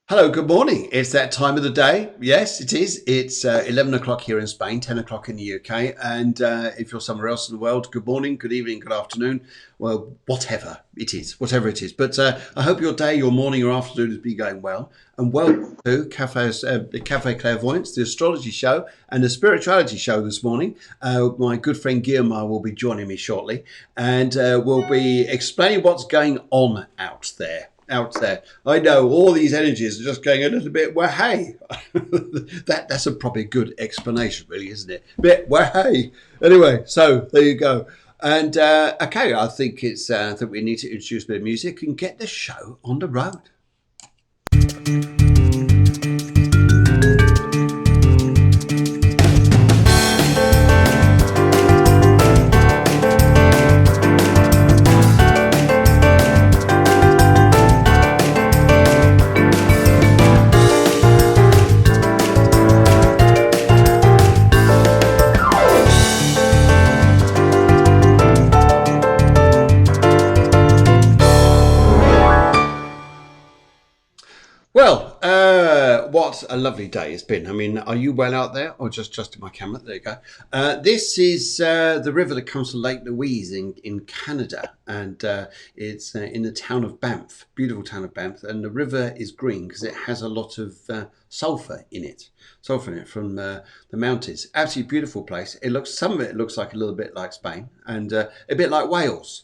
Hello, good morning. It's that time of the day. Yes, it is. It's 11 o'clock here in Spain, 10 o'clock in the UK. And if you're somewhere else in the world, good morning, good evening, good afternoon. Well, whatever it is, whatever it is. But I hope your day, your morning, or afternoon has been going well. And welcome to the Cafe Clairvoyance, the Astrology show and the Spirituality show this morning. My good friend Guiomar will be joining me shortly. And we'll be explaining what's going on out there. I know all these energies are just going a little bit, well, hey. That's a probably good explanation, really, isn't it? Bit, well, hey. Anyway, so there you go. And okay, I think it's that we need to introduce a bit of music and get the show on the road. Well, what a lovely day it's been. I mean, are you well out there? Or just adjusting my camera? There you go. This is the river that comes to Lake Louise in Canada. And it's in the town of Banff, beautiful town of Banff. And the river is green because it has a lot of sulfur in it. From the mountains. Absolutely beautiful place. Some of it looks like a little bit like Spain and a bit like Wales.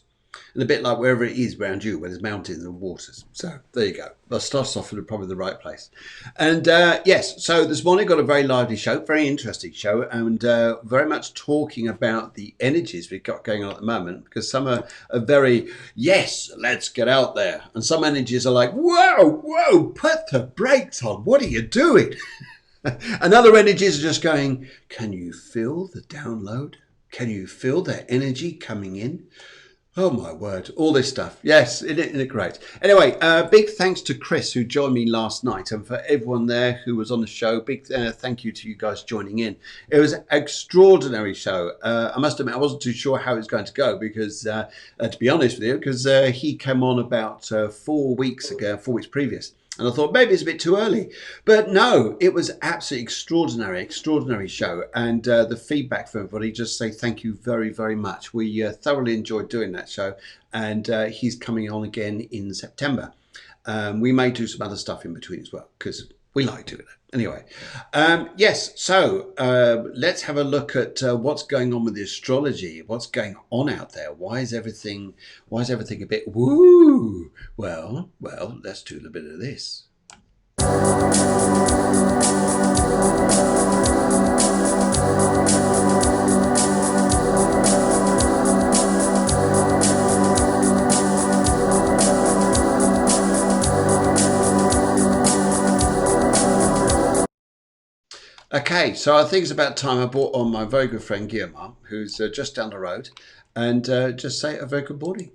And a bit like wherever it is around you, where there's mountains and waters. So there you go. I'll start off in probably the right place. And yes, so this morning got a very lively show, very interesting show, and very much talking about the energies we've got going on at the moment, because some are very, yes, let's get out there. And some energies are like, whoa, put the brakes on. What are you doing? And other energies are just going, can you feel the download? Can you feel that energy coming in? Oh my word, all this stuff. Yes, isn't it great? Anyway, big thanks to Chris who joined me last night, and for everyone there who was on the show, big thank you to you guys joining in. It was an extraordinary show. I must admit, I wasn't too sure how it was going to go because, to be honest with you, because he came on about 4 weeks previous. And I thought maybe it's a bit too early. But no, it was absolutely extraordinary show. And the feedback from everybody, just say thank you very, very much. We thoroughly enjoyed doing that show. And he's coming on again in September. We may do some other stuff in between as well, because we like doing it. Anyway, yes, so let's have a look at what's going on with the astrology. What's going on out there? Why is everything a bit woo? Well, let's do a bit of this. Okay, so I think it's about time I brought on my very good friend Guiomar, who's just down the road, and just say a very good morning.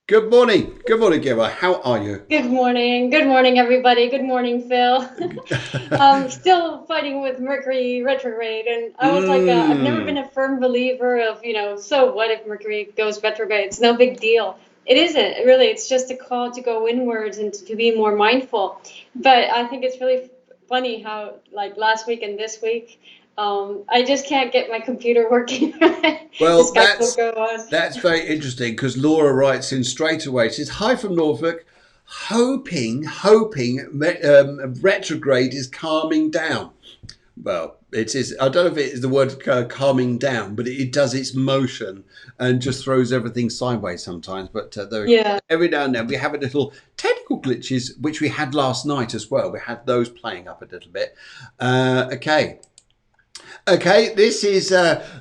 Good morning, Guiomar. How are you? Good morning, everybody. Good morning, Phil. I'm still fighting with Mercury retrograde, and I was like, I've never been a firm believer of, so what if Mercury goes retrograde? It's no big deal. It isn't, really. It's just a call to go inwards and to be more mindful. But I think it's really funny how, like, last week and this week, I just can't get my computer working. Well, that's very interesting because Laura writes in straight away. She says, hi from Norfolk, hoping retrograde is calming down. Well, it is. I don't know if it is the word calming down, but it does its motion and just throws everything sideways sometimes. But every now and then we have a little technical glitches, which we had last night as well. We had those playing up a little bit. Okay, this is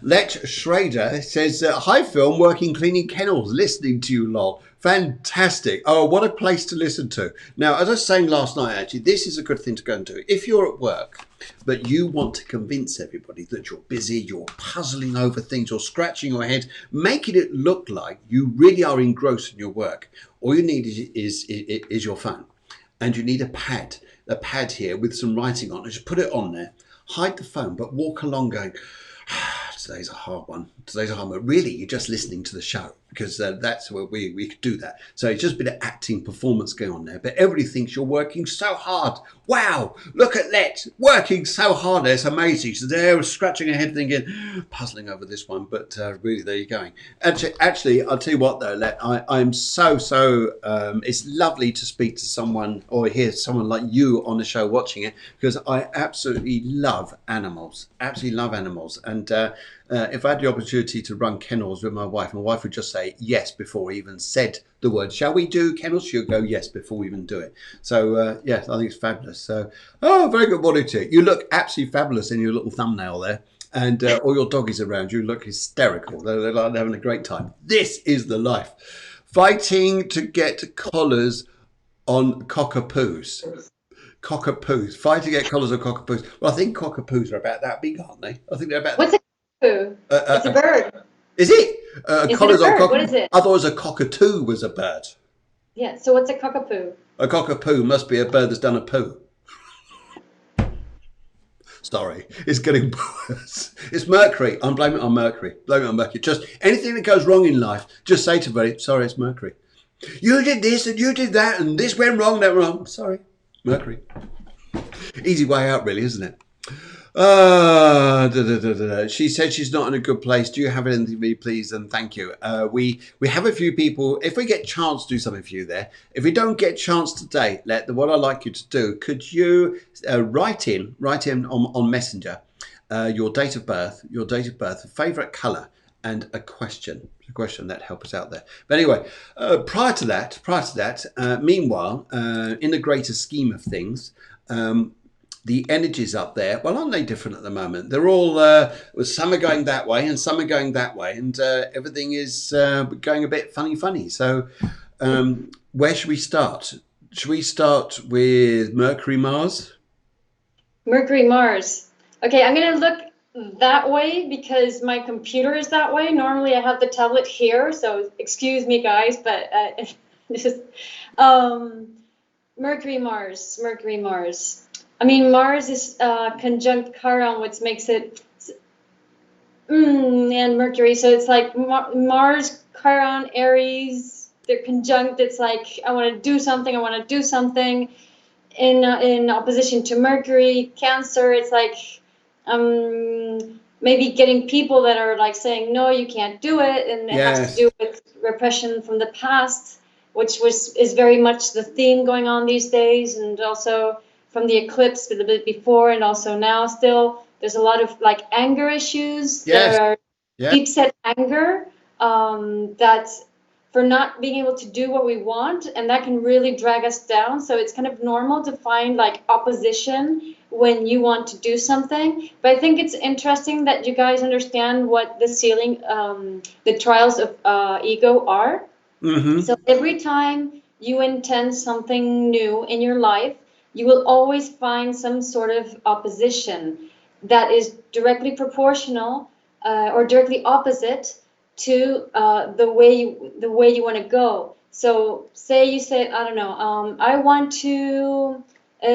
Lex Schrader. It says, hi Phil, I'm working cleaning kennels, listening to you, lol. Fantastic. Oh, what a place to listen to. Now, as I was saying last night, actually, this is a good thing to go and do. If you're at work, but you want to convince everybody that you're busy, you're puzzling over things, you're scratching your head, making it look like you really are engrossed in your work, all you need is your phone. And you need a pad here with some writing on it. Just put it on there. Hide the phone, but walk along going, today's a hard one. But really, you're just listening to the show. because that's where we could do that. So it's just a bit of acting performance going on there. But everybody thinks you're working so hard. Wow, look at that, working so hard. It's amazing. So they're scratching their head thinking, puzzling over this one. But really, there you're going. Actually, I'll tell you what, though, Let, I'm so, it's lovely to speak to someone or hear someone like you on the show watching it, because I absolutely love animals. Absolutely love animals. And if I had the opportunity to run kennels with my wife would just say yes before we even said the word, shall we do kennels? She'll go yes before we even do it. So, yes, I think it's fabulous. So, very good morning to you. You look absolutely fabulous in your little thumbnail there. And all your doggies around you look hysterical. They're like having a great time. This is the life. Fighting to get collars on cockapoos. Cockatoos. Fighting to get collars on cockapoos. Well, I think cockapoos are about that big, aren't they? I think they're about. What's a cockapoo? It's a bird. Is it? Is Collars it a on bird? What is it? I thought it was a cockatoo was a bird. Yeah, so what's a cockapoo? A cockapoo must be a bird that's done a poo. Sorry, it's getting worse. It's Mercury. I'm blaming it on Mercury. Blame it on Mercury. Just anything that goes wrong in life, just say to everybody, sorry, it's Mercury. You did this and you did that and this went wrong, that wrong. Sorry, Mercury. Easy way out, really, isn't it? She said she's not in a good place. Do you have anything for me, please? And thank you. We have a few people. If we get a chance to do something for you there, if we don't get a chance today, what I'd like you to do, could you write in on Messenger your date of birth, a favourite colour, and a question that help us out there. But anyway, prior to that, meanwhile, in the greater scheme of things, the energies up there, well, aren't they different at the moment? They're all, some are going that way and some are going that way, and everything is going a bit funny. So where should we start? Should we start with Mercury, Mars? Mercury, Mars. Okay, I'm going to look that way because my computer is that way. Normally I have the tablet here, so excuse me, guys, but this is Mercury, Mars. I mean, Mars is conjunct Chiron, which makes it, and Mercury. So it's like Mars, Chiron, Aries, they're conjunct. It's like, I want to do something. In opposition to Mercury, Cancer, it's like maybe getting people that are like saying, no, you can't do it. And it has to do with repression from the past, which is very much the theme going on these days. And also from the eclipse a little bit before and also now still, there's a lot of like anger issues that are deep set anger that for not being able to do what we want, and that can really drag us down. So it's kind of normal to find like opposition when you want to do something. But I think it's interesting that you guys understand what the the trials of ego are. Mm-hmm. So every time you intend something new in your life, you will always find some sort of opposition that is directly proportional or directly opposite to the way you want to go. So say you say, I don't know, I want to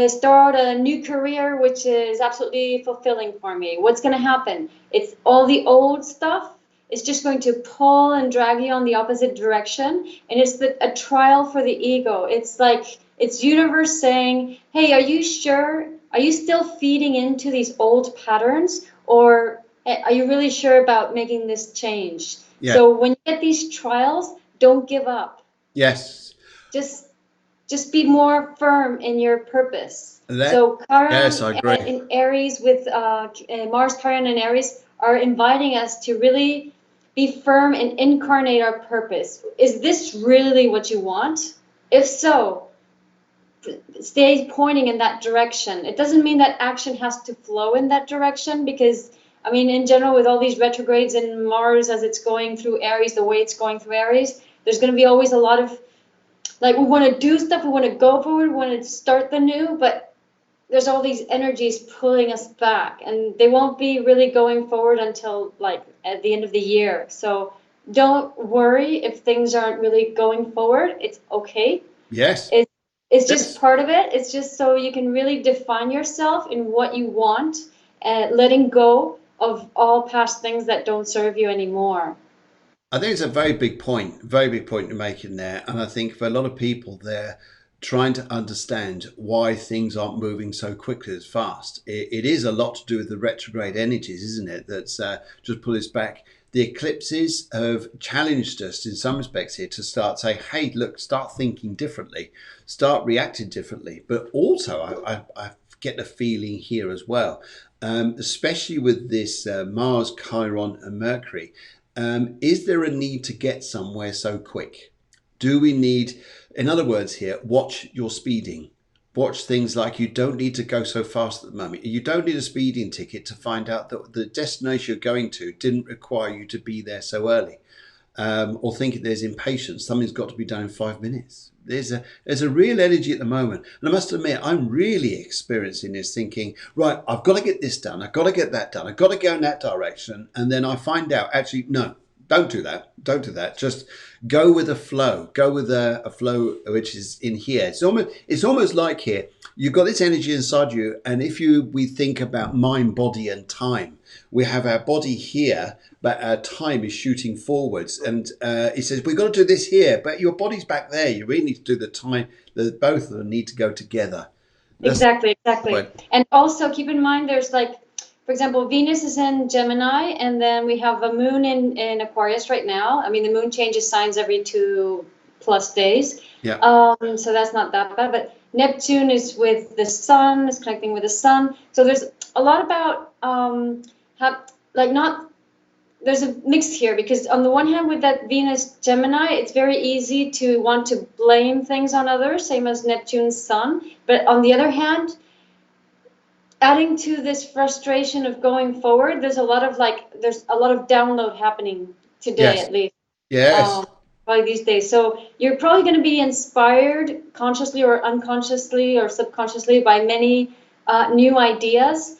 start a new career which is absolutely fulfilling for me. What's going to happen? It's all the old stuff. It's just going to pull and drag you on the opposite direction, and it's a trial for the ego. It's like it's universe saying, hey, are you sure? Are you still feeding into these old patterns, or are you really sure about making this change? Yeah. So when you get these trials, don't give up. Yes. Just be more firm in your purpose. So Chiron in Aries with Mars, Chiron and Aries are inviting us to really be firm and incarnate our purpose. Is this really what you want? If so, stay pointing in that direction. It doesn't mean that action has to flow in that direction, because I mean, in general, with all these retrogrades in Mars as it's going through Aries, the way it's going through Aries, there's going to be always a lot of, like, we want to do stuff, we want to go forward, we want to start the new, but there's all these energies pulling us back, and they won't be really going forward until, like, at the end of the year. So don't worry if things aren't really going forward. It's okay. Yes. It's just part of it. It's just so you can really define yourself in what you want, and letting go of all past things that don't serve you anymore. I think it's a very big point you're making there. And I think for a lot of people, they're trying to understand why things aren't moving so quickly as fast. It is a lot to do with the retrograde energies, isn't it? That's just pull us back. The eclipses have challenged us in some respects here to start saying, hey, look, start thinking differently, start reacting differently. But also, I get the feeling here as well, especially with this Mars, Chiron, and Mercury. Is there a need to get somewhere so quick? Do we need, in other words, here, watch your speeding. Watch things like you don't need to go so fast at the moment. You don't need a speeding ticket to find out that the destination you're going to didn't require you to be there so early. Or think there's impatience. Something's got to be done in 5 minutes. There's a real energy at the moment. And I must admit, I'm really experiencing this thinking, right, I've got to get this done. I've got to get that done. I've got to go in that direction. And then I find out, actually, no, don't do that. Don't do that. Just go with a flow. Go with a flow which is in here. It's almost like here, you've got this energy inside you. And if we think about mind, body, and time, we have our body here, but our time is shooting forwards. And he says, we've got to do this here, but your body's back there. You really need to do the time. Both of them need to go together. Exactly. And also keep in mind, there's like, for example, Venus is in Gemini, and then we have a moon in Aquarius right now. I mean, the moon changes signs every 2+ days. Yeah. So that's not that bad. But Neptune is with the sun, is connecting with the sun. So there's a lot about there's a mix here, because on the one hand, with that Venus Gemini, it's very easy to want to blame things on others, same as Neptune's sun. But on the other hand, adding to this frustration of going forward, there's a lot of download happening today, Yes. at least. Yes. Probably these days. So you're probably going to be inspired consciously or unconsciously or subconsciously by many new ideas,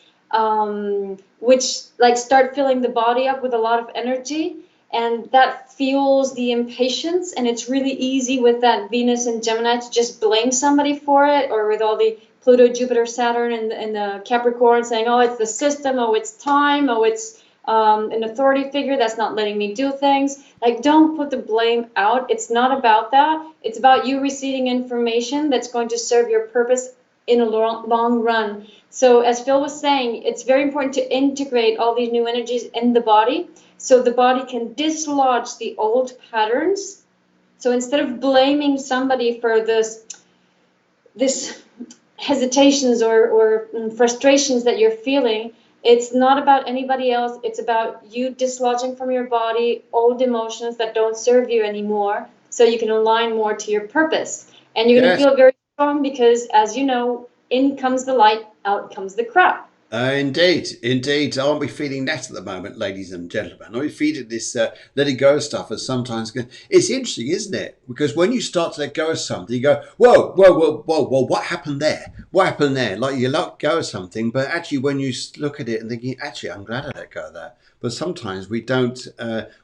which start filling the body up with a lot of energy, and that fuels the impatience. And it's really easy with that Venus and Gemini to just blame somebody for it, or with all the Pluto, Jupiter, Saturn, and the Capricorn saying, oh, it's the system, oh, it's time, oh, it's an authority figure that's not letting me do things. Don't put the blame out. It's not about that. It's about you receiving information that's going to serve your purpose in a long run. So as Phil was saying, it's very important to integrate all these new energies in the body, so the body can dislodge the old patterns. So instead of blaming somebody for this hesitations or frustrations that you're feeling, it's not about anybody else. It's about you dislodging from your body old emotions that don't serve you anymore, so you can align more to your purpose. And you're going to feel very strong, because, as you know, in comes the light, out comes the crap. Indeed. Aren't we feeling that at the moment, ladies and gentlemen? Are we feeling this letting go of stuff? As sometimes it's interesting, isn't it? Because when you start to let go of something, you go, whoa, what happened there? What happened there? Like, you let go of something, but actually, when you look at it and thinking, actually, I'm glad I let go of that. But sometimes we don't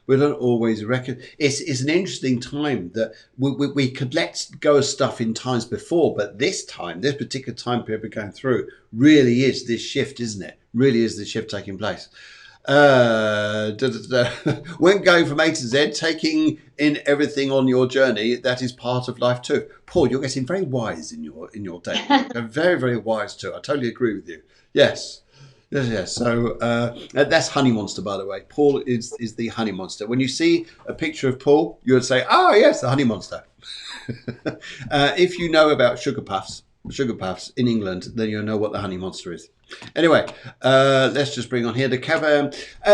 always reckon. It's an interesting time that we could let go of stuff in times before, but this particular time period we're going through, really is this shift, isn't it? Really is the shift taking place. When going from A to Z, taking in everything on your journey, that is part of life too. Paul, you're getting very wise in your day. You're very, very wise too. I totally agree with you. Yes. So that's Honey Monster, by the way. Paul is the Honey Monster. When you see a picture of Paul, you would say, "Oh yes, the Honey Monster." If you know about sugar puffs in England, then you'll know what the Honey Monster is. Anyway, let's just bring on here the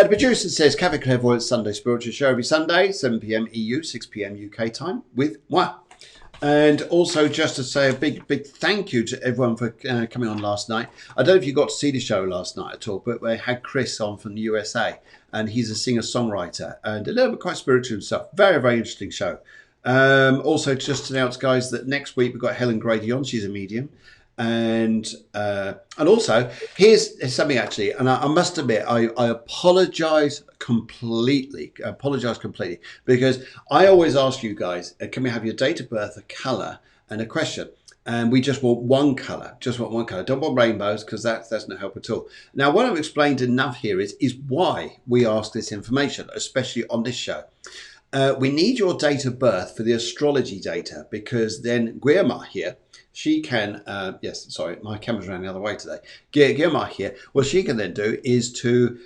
producer says Cafe Clairvoyance Sunday Spiritual Show every Sunday, 7 p.m. EU, 6 p.m. UK time with moi. And also, just to say a big thank you to everyone for coming on last night. I don't know if you got to see the show last night at all, but we had Chris on from the USA, and he's a singer-songwriter and a little bit quite spiritual himself. Very, very interesting show. Also, just to announce, guys, that next week we've got Helen Grady on. She's a medium. And also, here's something actually, and I must admit, I apologize completely, because I always ask you guys, can we have your date of birth, a color, and a question? And we just want one color, Don't want rainbows, because that's no help at all. Now, what I've explained enough here is why we ask this information, especially on this show. We need your date of birth for the astrology data, because then Guiomar here, she can, yes, sorry, my camera's around the other way today. Guiomar here, what she can then do is to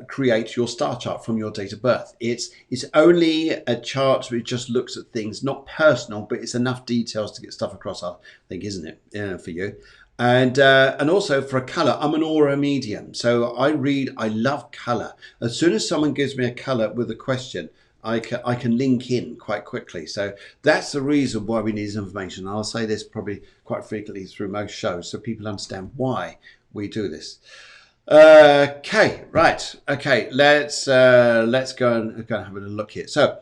create your star chart from your date of birth. It's only a chart which just looks at things, not personal, but it's enough details to get stuff across, I think, isn't it, for you? And also for a color, I'm an aura medium. So I love color. As soon as someone gives me a color with a question, I can link in quite quickly. So that's the reason why we need this information. I'll say this probably quite frequently through most shows, so people understand why we do this. Okay, right. Okay, let's go and have a look here. So,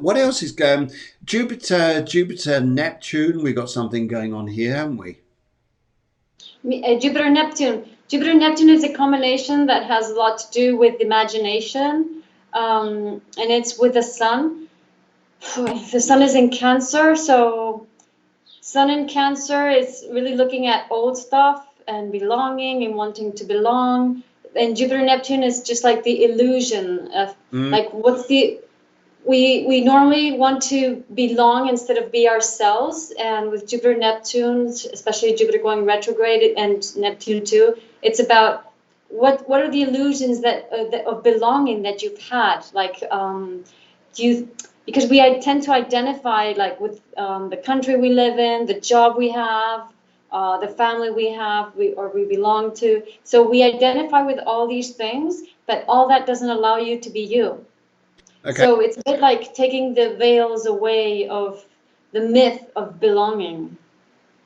what else is going? Jupiter, Neptune. We got something going on here, haven't we? Jupiter, Neptune is a combination that has a lot to do with imagination. And it's with the sun. The sun is in Cancer, so sun in Cancer is really looking at old stuff and belonging and wanting to belong. And Jupiter Neptune is just like the illusion of like we normally want to belong instead of be ourselves. And with Jupiter Neptune, especially Jupiter going retrograde and Neptune too, it's about what are the illusions that of belonging that you've had, like because we tend to identify like with the country we live in, the job we have, the family we have, we belong to. So we identify with all these things, but all that doesn't allow you to be you. Okay. So it's a bit like taking the veils away of the myth of belonging.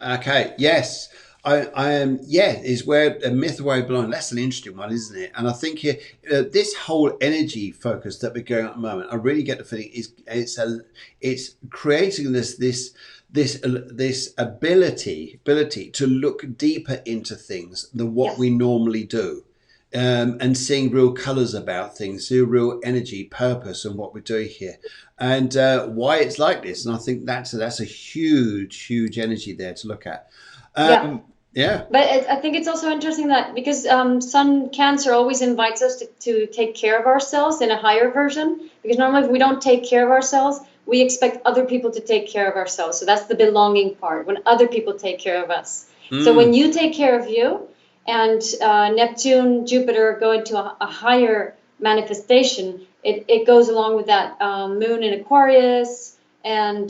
Okay. Yes. I am, is where a myth away belonging. That's an interesting one, isn't it? And I think here, this whole energy focus that we're going at the moment, I really get the feeling it's creating this ability to look deeper into things than what we normally do, and seeing real colors about things, see real energy, purpose, and what we're doing here, and why it's like this. And I think that's a huge energy there to look at. Yeah. But I think it's also interesting that because Sun Cancer always invites us to take care of ourselves in a higher version, because normally if we don't take care of ourselves, we expect other people to take care of ourselves. So that's the belonging part, when other people take care of us. So when you take care of you, and Neptune, Jupiter go into a higher manifestation, it goes along with that moon in Aquarius, and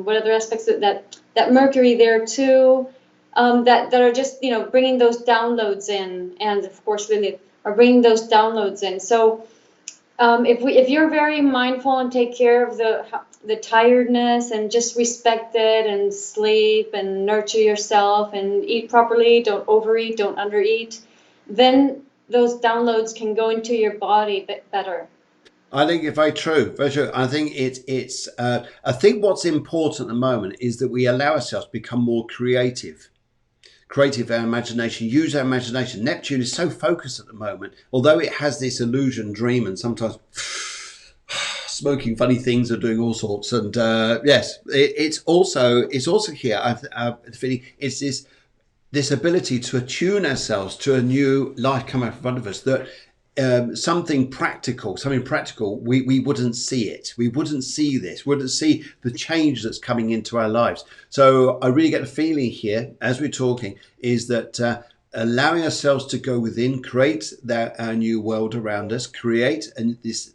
what other aspects of that Mercury there too. That are just bringing those downloads in, and of course Lilith are bringing those downloads in. So if you're very mindful and take care of the tiredness and just respect it and sleep and nurture yourself and eat properly, don't overeat, don't undereat, then those downloads can go into your body a bit better. I think it's very true, very true. I think I think what's important at the moment is that we allow ourselves to become more creative our imagination, use our imagination. Neptune is so focused at the moment, although it has this illusion dream and sometimes smoking funny things or doing all sorts. And yes, it's also here. I'm feeling it's this ability to attune ourselves to a new life coming in front of us, that something practical, we wouldn't see it. We wouldn't see this. We wouldn't see the change that's coming into our lives. So I really get the feeling here, as we're talking, is that allowing ourselves to go within, create our new world around us, create this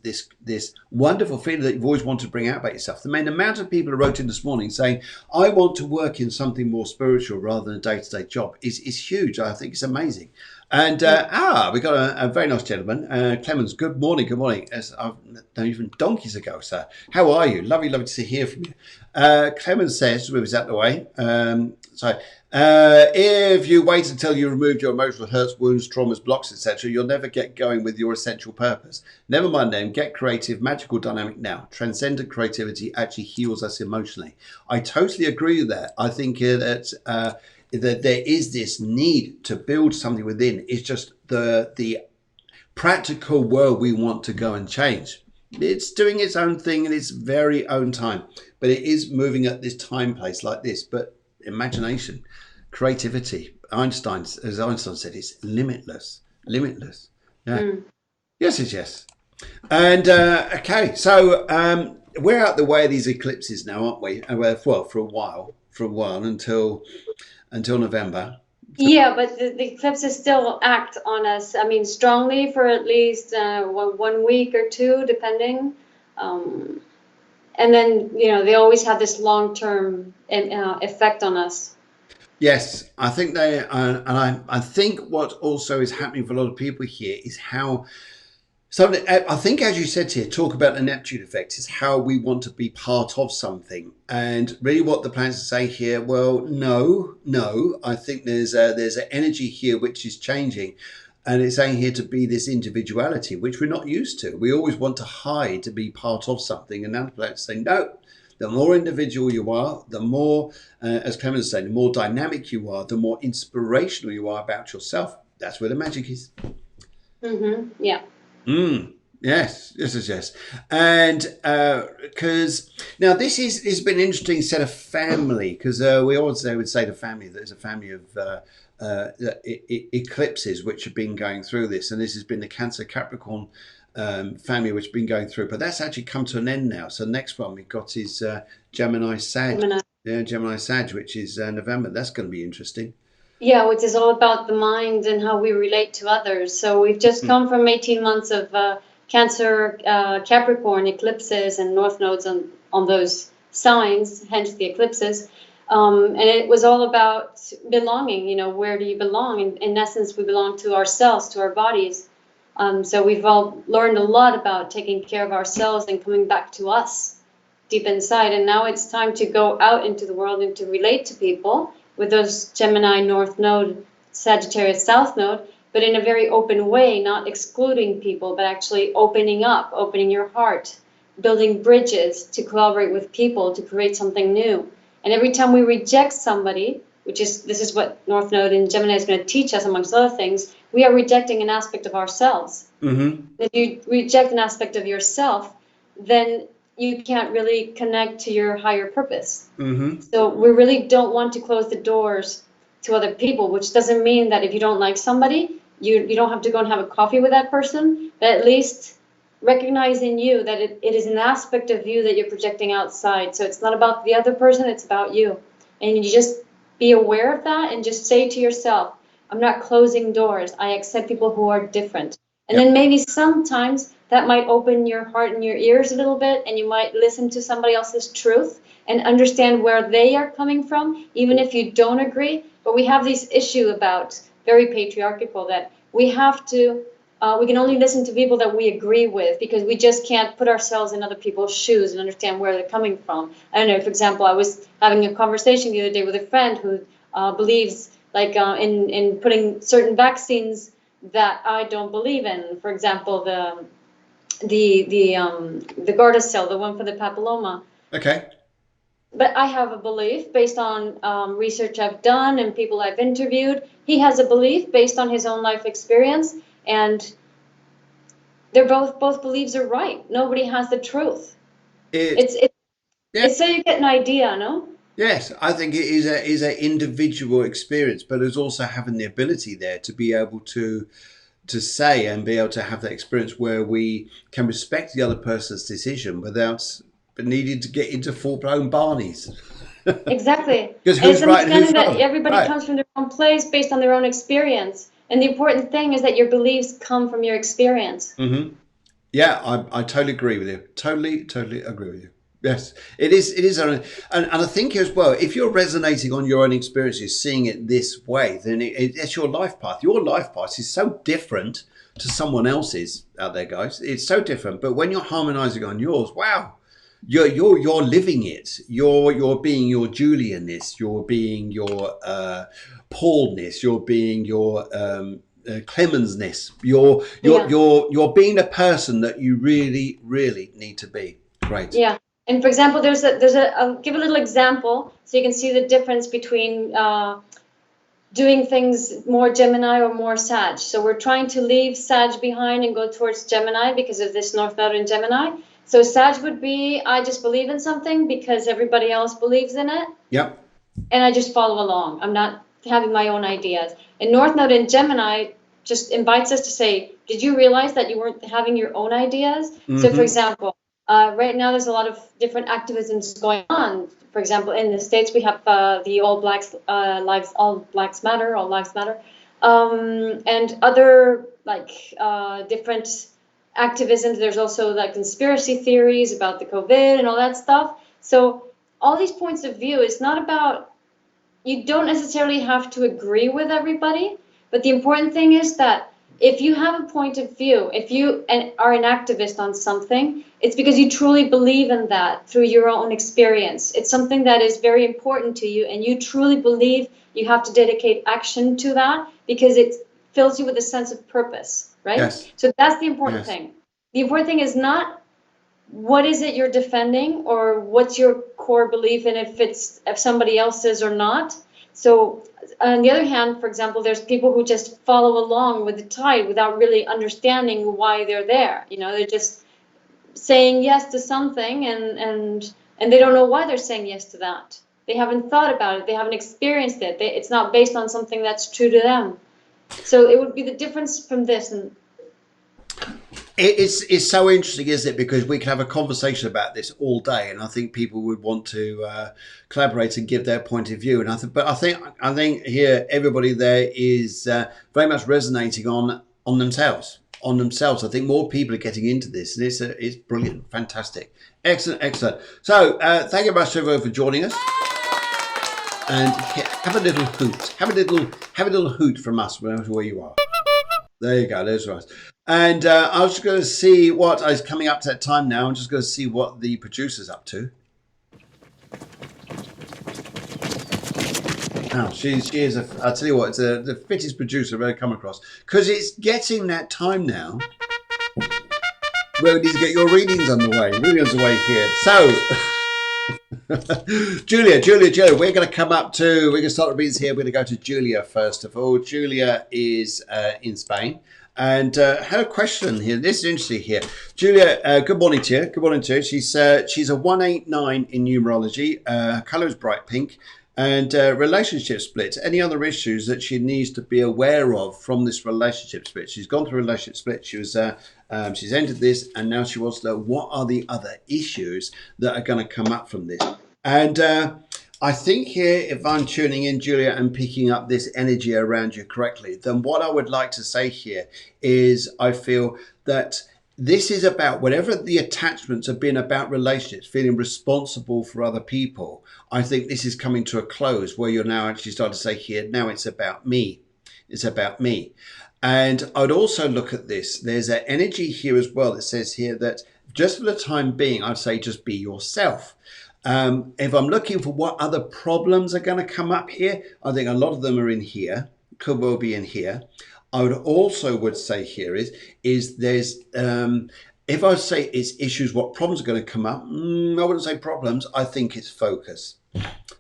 wonderful feeling that you've always wanted to bring out about yourself. The amount of people who wrote in this morning saying, I want to work in something more spiritual rather than a day-to-day job is huge. I think it's amazing. And we got a very nice gentleman, Clemens. Good morning. As I've known even donkeys ago, sir. How are you? Lovely to hear from you. Clemens says, move us out of the way. If you wait until you removed your emotional hurts, wounds, traumas, blocks, etc., you'll never get going with your essential purpose. Never mind them. Get creative, magical, dynamic now. Transcendent creativity actually heals us emotionally. I totally agree with that. I think that there is this need to build something within. It's just the practical world we want to go and change. It's doing its own thing in its very own time, but it is moving at this time place like this. But imagination, creativity, as Einstein said, it's limitless. Yeah. Yes. And okay, so we're out the way of these eclipses now, aren't we? Well, for a while until November. Yeah, but the eclipses still act on us. I mean, strongly for at least 1 week or two, depending. Um, and then, they always have this long-term effect on us. Yes, I think they, and I think what also is happening for a lot of people here is how. So I think, as you said here, talk about the Neptune effect is how we want to be part of something, and really what the planets are saying here. Well, no. I think there's an energy here which is changing, and it's saying here to be this individuality which we're not used to. We always want to hide to be part of something, and now the planets say no. The more individual you are, the more, as Clement was saying, the more dynamic you are, the more inspirational you are about yourself. That's where the magic is. Yeah. Yes. And because now this has been an interesting set of family, because we always would say the family, there's a family of eclipses which have been going through this, and this has been the Cancer Capricorn family which have been going through, but that's actually come to an end now. So the next one we've got is Gemini Sag. Gemini Sag, which is November. That's going to be interesting. Yeah, which is all about the mind and how we relate to others. So we've just come from 18 months of Cancer, Capricorn eclipses and north nodes on those signs, hence the eclipses. And it was all about belonging. Where do you belong? In essence, we belong to ourselves, to our bodies. So we've all learned a lot about taking care of ourselves and coming back to us deep inside. And now it's time to go out into the world and to relate to people with those Gemini North Node, Sagittarius South Node, but in a very open way, not excluding people, but actually opening up, opening your heart, building bridges to collaborate with people to create something new. And every time we reject somebody, this is what North Node in Gemini is going to teach us, amongst other things, we are rejecting an aspect of ourselves. If you reject an aspect of yourself, then you can't really connect to your higher purpose. So we really don't want to close the doors to other people, which doesn't mean that if you don't like somebody, you don't have to go and have a coffee with that person, but at least recognize in you that it is an aspect of you that you're projecting outside. So it's not about the other person, it's about you. And you just be aware of that and just say to yourself, I'm not closing doors. I accept people who are different. And then maybe sometimes that might open your heart and your ears a little bit, and you might listen to somebody else's truth and understand where they are coming from, even if you don't agree. But we have this issue about very patriarchal that we have to, we can only listen to people that we agree with, because we just can't put ourselves in other people's shoes and understand where they're coming from. I don't know, for example, I was having a conversation the other day with a friend who believes in putting certain vaccines that I don't believe in. For example, the Gardasil, the one for the papilloma. Okay. But I have a belief based on research I've done and people I've interviewed. He has a belief based on his own life experience, and they're both beliefs are right. Nobody has the truth. It's so you get an idea, no? Yes, I think it is an individual experience, but it's also having the ability there to be able to say and be able to have that experience where we can respect the other person's decision without needing to get into full-blown Barneys. Exactly. Because who's right and who's that wrong? everybody comes from their own place based on their own experience. And the important thing is that your beliefs come from your experience. Yeah, I totally agree with you. Totally agree with you. Yes, it is, and I think as well, if you're resonating on your own experiences, seeing it this way, then it's your life path. Your life path is so different to someone else's out there, guys. It's so different. But when you're harmonizing on yours, wow, you're living it. You're being your Julianness. You're being your Paulness. You're being your Clemensness. You're being the person that you really, really need to be. Great. Yeah. And for example, I'll give a little example so you can see the difference between doing things more Gemini or more Sag. So we're trying to leave Sag behind and go towards Gemini because of this North Node in Gemini. So Sag would be, I just believe in something because everybody else believes in it. Yep. And I just follow along. I'm not having my own ideas. And North Node in Gemini just invites us to say, did you realize that you weren't having your own ideas? So for example, Right now, there's a lot of different activisms going on. For example, in the States, we have the All Blacks Lives, All Blacks Matter, All Lives Matter, and other different activisms. There's also like conspiracy theories about the COVID and all that stuff. So all these points of view is not about, you don't necessarily have to agree with everybody, but the important thing is that if you have a point of view, if you are an activist on something, it's because you truly believe in that through your own experience. It's something that is very important to you, and you truly believe you have to dedicate action to that because it fills you with a sense of purpose, right? Yes. So that's the important Yes. thing. The important thing is not what is it you're defending or what's your core belief in, if somebody else's or not. So on the other hand, for example, there's people who just follow along with the tide without really understanding why they're there. You know, they're just saying yes to something and they don't know why they're saying yes to that. They haven't thought about it. They haven't experienced it. It's not based on something that's true to them. So it would be the difference from this. And it's so interesting, isn't it? Because we can have a conversation about this all day, and I think people would want to collaborate and give their point of view. And I think here everybody there is very much resonating on themselves. On themselves. I think more people are getting into this, and it's brilliant, fantastic, excellent. So thank you very much everyone for joining us. And have a little hoot. Have a little hoot from us, wherever you are. There you go. There's right. And I was just going to see what is coming up to that time now. I'm just going to see what the producer's up to. Oh, she is. I'll tell you what, it's the fittest producer I've ever come across, because it's getting that time now where we need to get your readings underway. Here. So, Julia, we're going to come up to. We're going to start the readings here. We're going to go to Julia first of all. Julia is in Spain. And had a question here. This is interesting here. Julia, good morning to you. She's a 189 in numerology. Her colour is bright pink. And relationship split. Any other issues that she needs to be aware of from this relationship split? She's gone through a relationship split. She's entered this, and now she wants to know what are the other issues that are going to come up from this. And I think here, if I'm tuning in, Julia, and picking up this energy around you correctly, then what I would like to say here is I feel that this is about whatever the attachments have been about relationships, feeling responsible for other people. I think this is coming to a close where you're now actually starting to say here, now it's about me. It's about me. And I'd also look at this. There's an energy here as well that says here that just for the time being, I'd say just be yourself. If I'm looking for what other problems are going to come up here, I think a lot of them are in here, could well be in here. I would say here is there's if I say it's issues, what problems are going to come up? I wouldn't say problems. I think it's focus.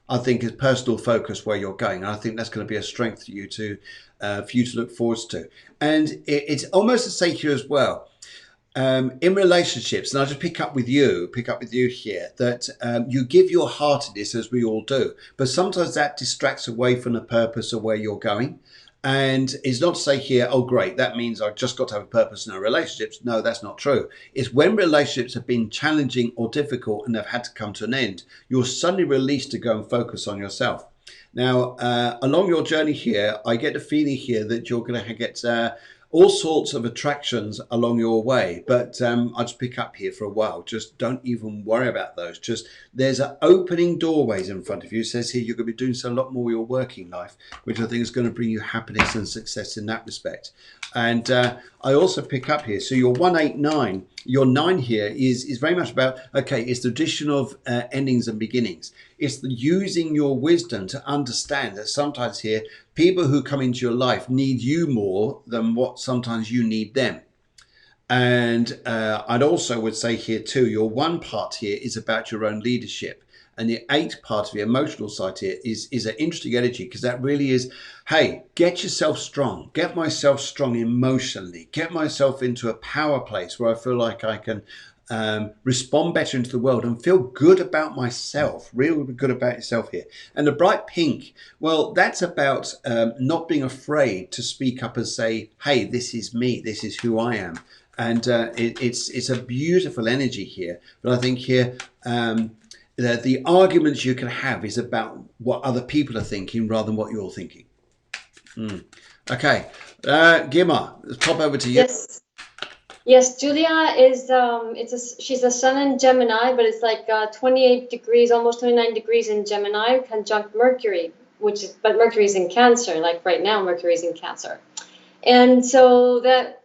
I think it's personal focus where you're going. And I think that's going to be a strength for you to look forward to. And it's almost to say here as well. In relationships, and I'll just pick up with you here, that you give your heart to this, as we all do, but sometimes that distracts away from the purpose of where you're going. And it's not to say here, oh, great, that means I've just got to have a purpose in our relationships. No, that's not true. It's when relationships have been challenging or difficult and they've had to come to an end, you're suddenly released to go and focus on yourself. Now, along your journey here, I get the feeling here that you're going to get all sorts of attractions along your way, but I'll just pick up here for a while. Just don't even worry about those. Just there's an opening doorways in front of you. It says here you're going to be doing so a lot more with your working life, which I think is going to bring you happiness and success in that respect. And I also pick up here, so your 189, your 9 here is very much about, okay, it's the tradition of endings and beginnings. It's the using your wisdom to understand that sometimes here, people who come into your life need you more than what sometimes you need them. And I'd also would say here too, your 1 part here is about your own leadership. And the 8 part of the emotional side here is an interesting energy, because that really is, hey, get yourself strong, get myself strong emotionally, get myself into a power place where I feel like I can respond better into the world and feel good about myself, real good about yourself here. And the bright pink, well, that's about not being afraid to speak up and say, hey, this is me, this is who I am. And it's a beautiful energy here. But I think here, the arguments you can have is about what other people are thinking rather than what you're thinking. Okay. Guiomar, let's pop over to you. Yes. Yes, Julia is she's a sun in Gemini, but it's like 28 degrees, almost 29 degrees in Gemini, conjunct Mercury, but Mercury's in Cancer, like right now Mercury's in Cancer. And so then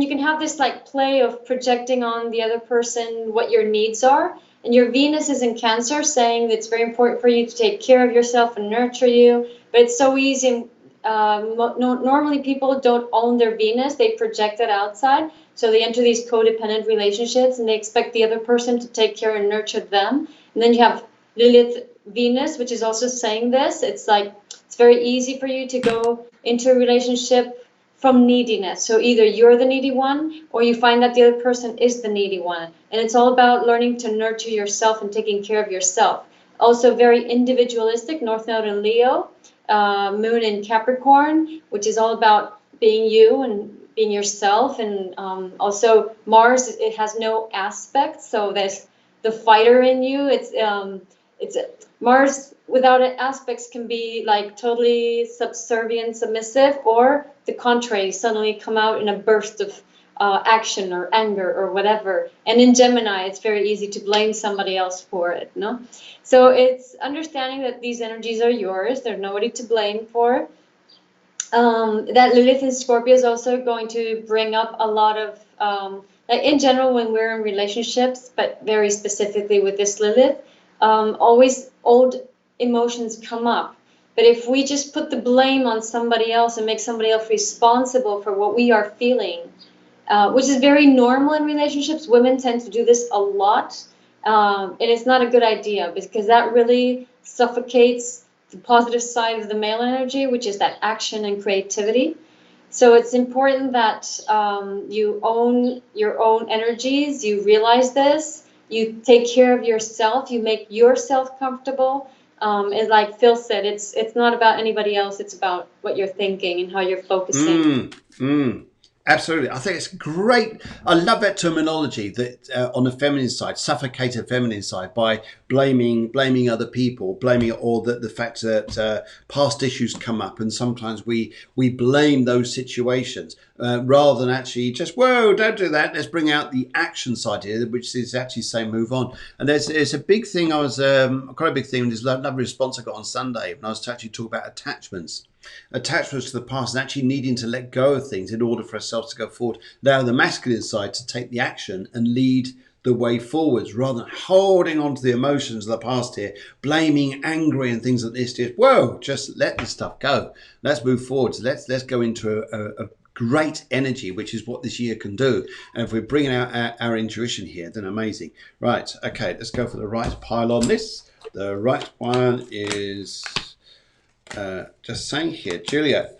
you can have this like play of projecting on the other person what your needs are. And your Venus is in Cancer, saying that it's very important for you to take care of yourself and nurture you. But it's so easy. Normally people don't own their Venus, they project it outside, so they enter these codependent relationships and they expect the other person to take care and nurture them. And then you have Lilith Venus, which is also saying this. It's like it's very easy for you to go into a relationship from neediness, so either you're the needy one or you find that the other person is the needy one, and it's all about learning to nurture yourself and taking care of yourself. Also very individualistic, North Node in Leo, Moon in Capricorn, which is all about being you and being yourself. And also Mars, it has no aspects, so there's the fighter in you. It's Mars without aspects can be like totally subservient, submissive, or the contrary, suddenly come out in a burst of action or anger or whatever. And in Gemini, it's very easy to blame somebody else for it, no? So it's understanding that these energies are yours. There's nobody to blame for. That Lilith in Scorpio is also going to bring up a lot of, like in general, when we're in relationships, but very specifically with this Lilith, always old emotions come up. But if we just put the blame on somebody else and make somebody else responsible for what we are feeling, which is very normal in relationships. Women tend to do this a lot. And it's not a good idea because that really suffocates the positive side of the male energy, which is that action and creativity. So it's important that you own your own energies, you realize this, you take care of yourself, you make yourself comfortable. And like Phil said, it's not about anybody else, it's about what you're thinking and how you're focusing. Absolutely. I think it's great. I love that terminology that on the feminine side, suffocated feminine side, by blaming other people, blaming or the fact that past issues come up, and sometimes we blame those situations rather than actually just, whoa, don't do that. Let's bring out the action side here, which is actually saying move on. And there's a big thing. Quite a big thing. There's a lovely response I got on Sunday when I was actually talking about attachments to the past and actually needing to let go of things in order for ourselves to go forward. Allow the masculine side to take the action and lead the way forwards rather than holding on to the emotions of the past here, blaming, angry and things like this. Just, whoa, just let this stuff go. Let's move forward. So let's go into a great energy, which is what this year can do. And if we're bringing out our intuition here, then amazing. Right, okay, let's go for the right pile on this. The right one is... just saying here, Julia,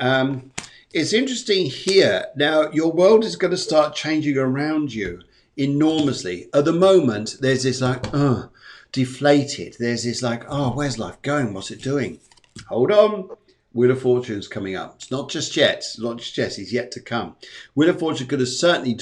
it's interesting here. Now, your world is going to start changing around you enormously. At the moment, there's this like, deflated. There's this like, where's life going? What's it doing? Hold on. Wheel of Fortune's coming up. It's not just yet. It's yet to come. Wheel of Fortune could have certainly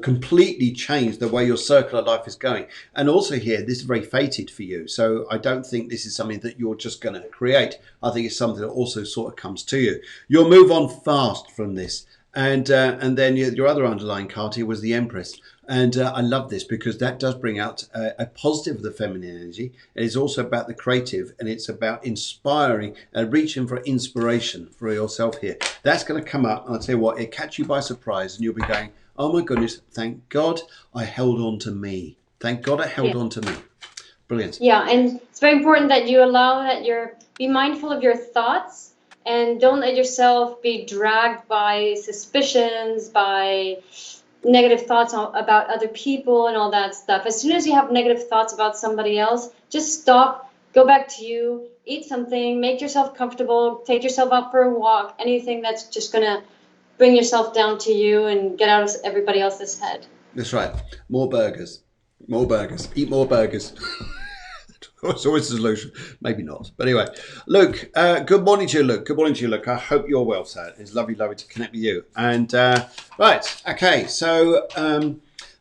completely changed the way your circular life is going. And also here, this is very fated for you. So I don't think this is something that you're just going to create. I think it's something that also sort of comes to you. You'll move on fast from this. And then your other underlying card here was the Empress. And I love this because that does bring out a positive of the feminine energy. It is also about the creative, and it's about inspiring and reaching for inspiration for yourself here. That's going to come up, and I'll tell you what, it'll catch you by surprise, and you'll be going, oh my goodness, thank God I held on to me. Thank God I held on to me. Brilliant. Yeah, and it's very important that you allow that be mindful of your thoughts. And don't let yourself be dragged by suspicions, by negative thoughts about other people and all that stuff. As soon as you have negative thoughts about somebody else, just stop, go back to you, eat something, make yourself comfortable, take yourself out for a walk, anything that's just going to bring yourself down to you and get out of everybody else's head. That's right. More burgers. Eat more burgers. It's always a solution. Maybe not. But anyway, Luke, good morning to you, Luke. Good morning to you, Luke. I hope you're well, sir. It's lovely to connect with you. And right, okay. So,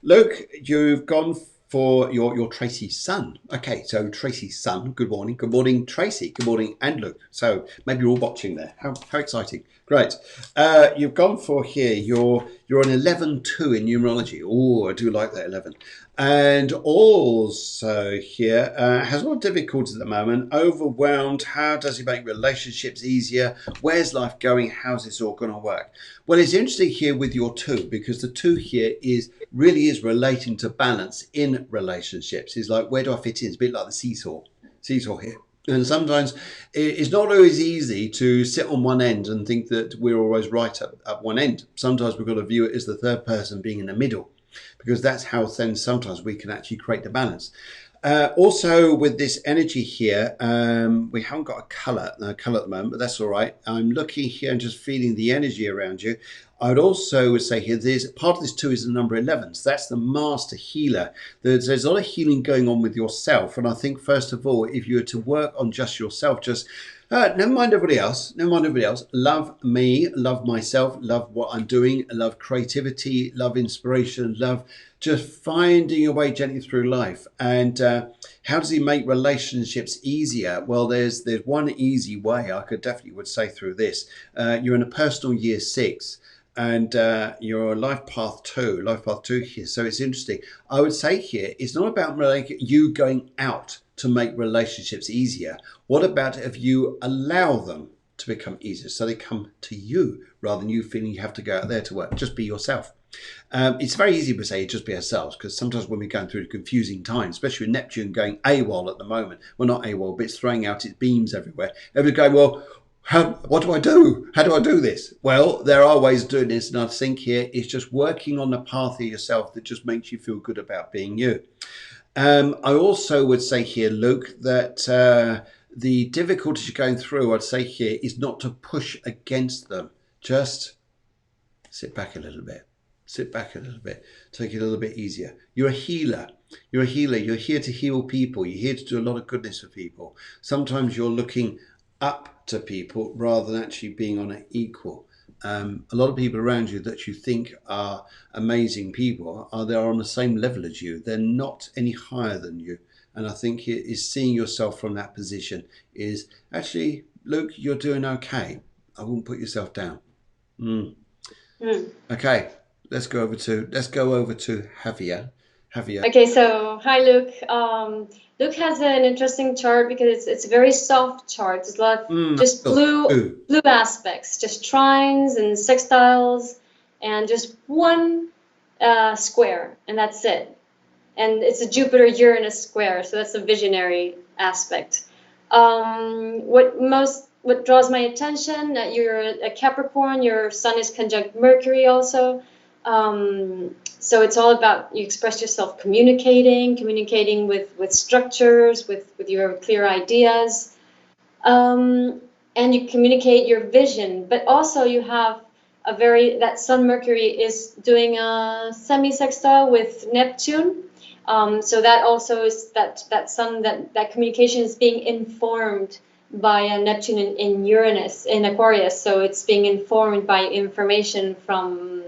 Luke, you've gone for your Tracy's son. Okay, so Tracy's son. Good morning. Good morning, Tracy. Good morning, and Luke. So maybe you're all watching there. How exciting. Great. You've gone for here. You're an 11-2 in numerology. Oh, I do like that 11. And also here has a lot of difficulties at the moment. Overwhelmed. How does he make relationships easier? Where's life going? How's this all going to work? Well, it's interesting here with your 2, because the 2 here really is relating to balance in relationships. It's like, where do I fit in? It's a bit like the seesaw here. And sometimes it's not always easy to sit on one end and think that we're always right at one end. Sometimes we've got to view it as the third person being in the middle, because that's how then sometimes we can actually create the balance. Also with this energy here, we haven't got a colour at the moment, but that's all right. I'm looking here and just feeling the energy around you. I would also say here, there's part of this 2 is the number 11. So that's the master healer. There's a lot of healing going on with yourself. And I think, first of all, if you were to work on just yourself, just never mind everybody else. Love me, love myself, love what I'm doing, love creativity, love inspiration, love just finding your way gently through life. And how does he make relationships easier? Well, there's one easy way I would say through this. You're in a personal year 6. And you're a life path 2 here. So it's interesting. I would say here, it's not about you going out to make relationships easier. What about if you allow them to become easier? So they come to you rather than you feeling you have to go out there to work. Just be yourself. It's very easy to say just be ourselves, because sometimes when we're going through confusing times, especially with Neptune going AWOL at the moment, well, not AWOL, but it's throwing out its beams everywhere. Everybody's going, well, what do I do? How do I do this? Well, there are ways of doing this. And I think here it's just working on the path of yourself that just makes you feel good about being you. I also would say here, Luke, that the difficulties you're going through, I'd say here, is not to push against them. Just sit back a little bit. Take it a little bit easier. You're a healer. You're here to heal people. You're here to do a lot of goodness for people. Sometimes you're looking up to people rather than actually being on an equal. A lot of people around you that you think are amazing people they're on the same level as you. They're not any higher than you. And I think it is seeing yourself from that position is actually, Luke, you're doing okay. I wouldn't put yourself down. Okay, let's go over to Javier. Okay, so hi, Luke. Luke has an interesting chart because it's a very soft chart. It's a lot of just blue aspects, just trines and sextiles, and just one square, and that's it. And it's a Jupiter-Uranus square, so that's a visionary aspect. What draws my attention, that you're a Capricorn, your sun is conjunct Mercury also. So it's all about, you express yourself communicating with structures, with your clear ideas, and you communicate your vision. But also you have that Sun Mercury is doing a semi-sextile with Neptune. So that also is that Sun, that communication is being informed by Neptune in Uranus, in Aquarius. So it's being informed by information from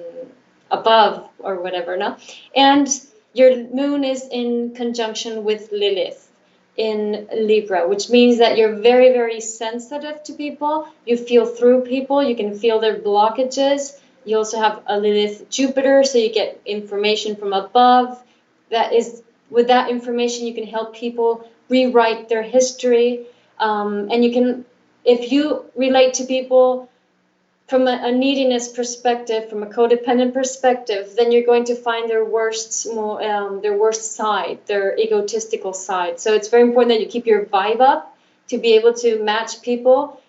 above or whatever, no? And your moon is in conjunction with Lilith in Libra, which means that you're very, very sensitive to people. You feel through people. You can feel their blockages. You also have a Lilith Jupiter, so you get information from above. With that information, you can help people rewrite their history. And you can, if you relate to people from a neediness perspective, from a codependent perspective, then you're going to find their worst side, their egotistical side. So it's very important that you keep your vibe up to be able to match people,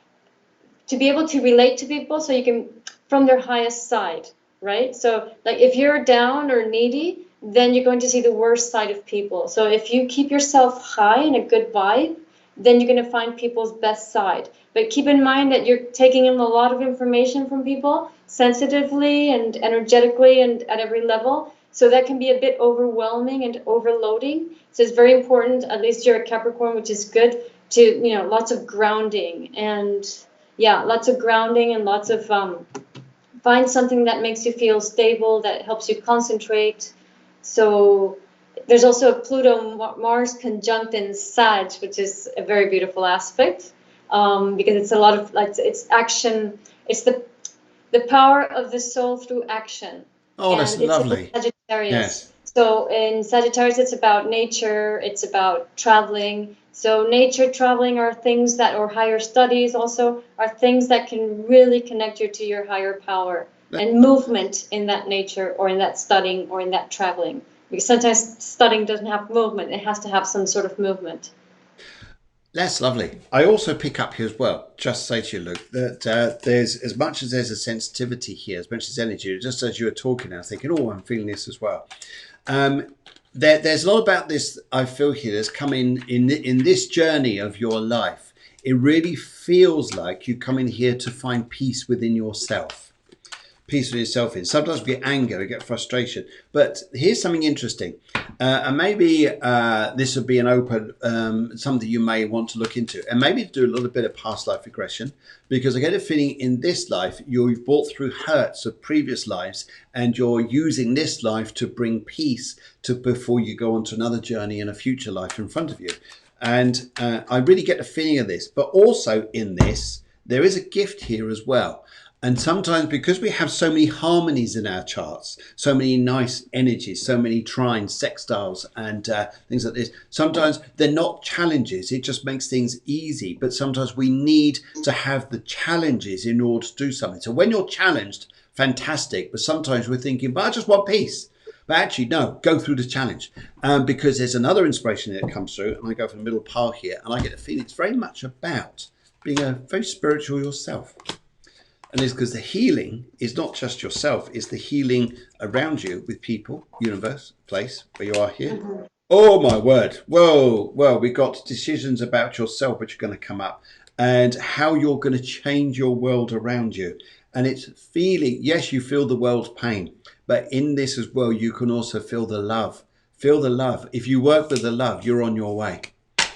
to be able to relate to people, so you can, from their highest side, right? So like if you're down or needy, then you're going to see the worst side of people. So if you keep yourself high in a good vibe, then you're going to find people's best side. But keep in mind that you're taking in a lot of information from people, sensitively and energetically and at every level. So that can be a bit overwhelming and overloading. So it's very important, at least you're a Capricorn, which is good, to, lots of grounding. And yeah, lots of grounding and lots of find something that makes you feel stable, that helps you concentrate. So there's also a Pluto-Mars conjunct in Sag, which is a very beautiful aspect, because it's a lot of, like, it's action. It's the power of the soul through action. Oh, that's And it's lovely. in Sagittarius. Yes. So in Sagittarius, it's about nature. It's about traveling. So nature, traveling are things that, or higher studies also, are things that can really connect you to your higher power. And movement in that nature, or in that studying, or in that traveling. Because sometimes studying doesn't have movement. It has to have some sort of movement. That's lovely. I also pick up here as well, just say to you, Luke, that there's, as much as there's a sensitivity here, as much as energy, just as you were talking, I was thinking, oh, I'm feeling this as well. There's a lot about this, I feel here, that's coming in this journey of your life. It really feels like you come in here to find peace within yourself. Peace with yourself in. Sometimes we get anger, we get frustration. But here's something interesting. And maybe this would be an open, something you may want to look into. And maybe do a little bit of past life regression. Because I get a feeling in this life, you've brought through hurts of previous lives. And you're using this life to bring peace to before you go on to another journey in a future life in front of you. And I really get the feeling of this. But also in this, there is a gift here as well. And sometimes, because we have so many harmonies in our charts, so many nice energies, so many trines, sextiles, and things like this, sometimes they're not challenges. It just makes things easy. But sometimes we need to have the challenges in order to do something. So when you're challenged, fantastic. But sometimes we're thinking, but I just want peace. But actually, no, go through the challenge. Because there's another inspiration that comes through. And I go for the middle part here. And I get a feeling it's very much about being a very spiritual yourself. And it's because the healing is not just yourself, it's the healing around you with people, universe, place, where you are here. Mm-hmm. Oh, my word. Whoa. Well, we've got decisions about yourself which are going to come up and how you're going to change your world around you. And it's feeling, yes, you feel the world's pain, but in this as well, you can also feel the love. Feel the love. If you work with the love, you're on your way.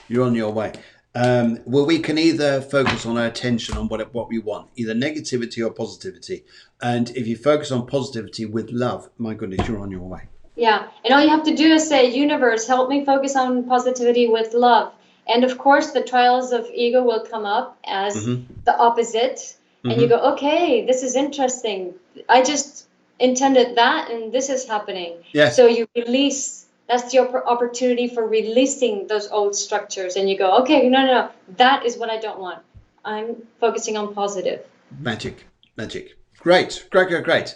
You're on your way. Well, we can either focus on our attention on what we want, either negativity or positivity. And if you focus on positivity with love, my goodness, you're on your way. Yeah. And all you have to do is say, universe, help me focus on positivity with love. And of course, the trials of ego will come up as the opposite. And you go, okay, this is interesting. I just intended that and this is happening. Yes. So you release. That's your opportunity for releasing those old structures. And you go, okay, no, that is what I don't want. I'm focusing on positive. Magic. Great.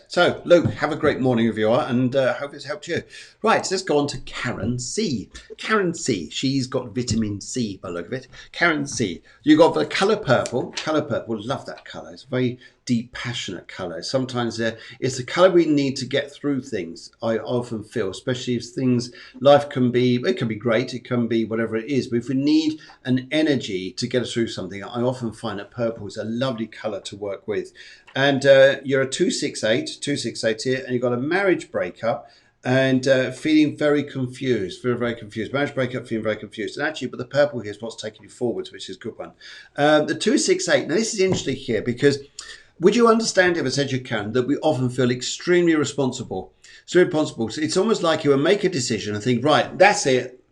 So, Luke, have a great morning with you, and hope it's helped you. Right, let's go on to Karen C. Karen C. She's got vitamin C by the look of it. Karen C. You got the colour purple. Colour purple, love that colour. It's a very deep, passionate colour. Sometimes it's the colour we need to get through things. I often feel, especially if life can be, it can be great, it can be whatever it is. But if we need an energy to get us through something, I often find that purple is a lovely colour to work with. And you're a 268 here, and you've got a marriage breakup and feeling very confused, Marriage breakup, feeling very confused. And actually, but the purple here is what's taking you forwards, which is a good one. The 268, now this is interesting here because would you understand if I said you can, that we often feel extremely responsible? So it's almost like you will make a decision and think, right, that's it.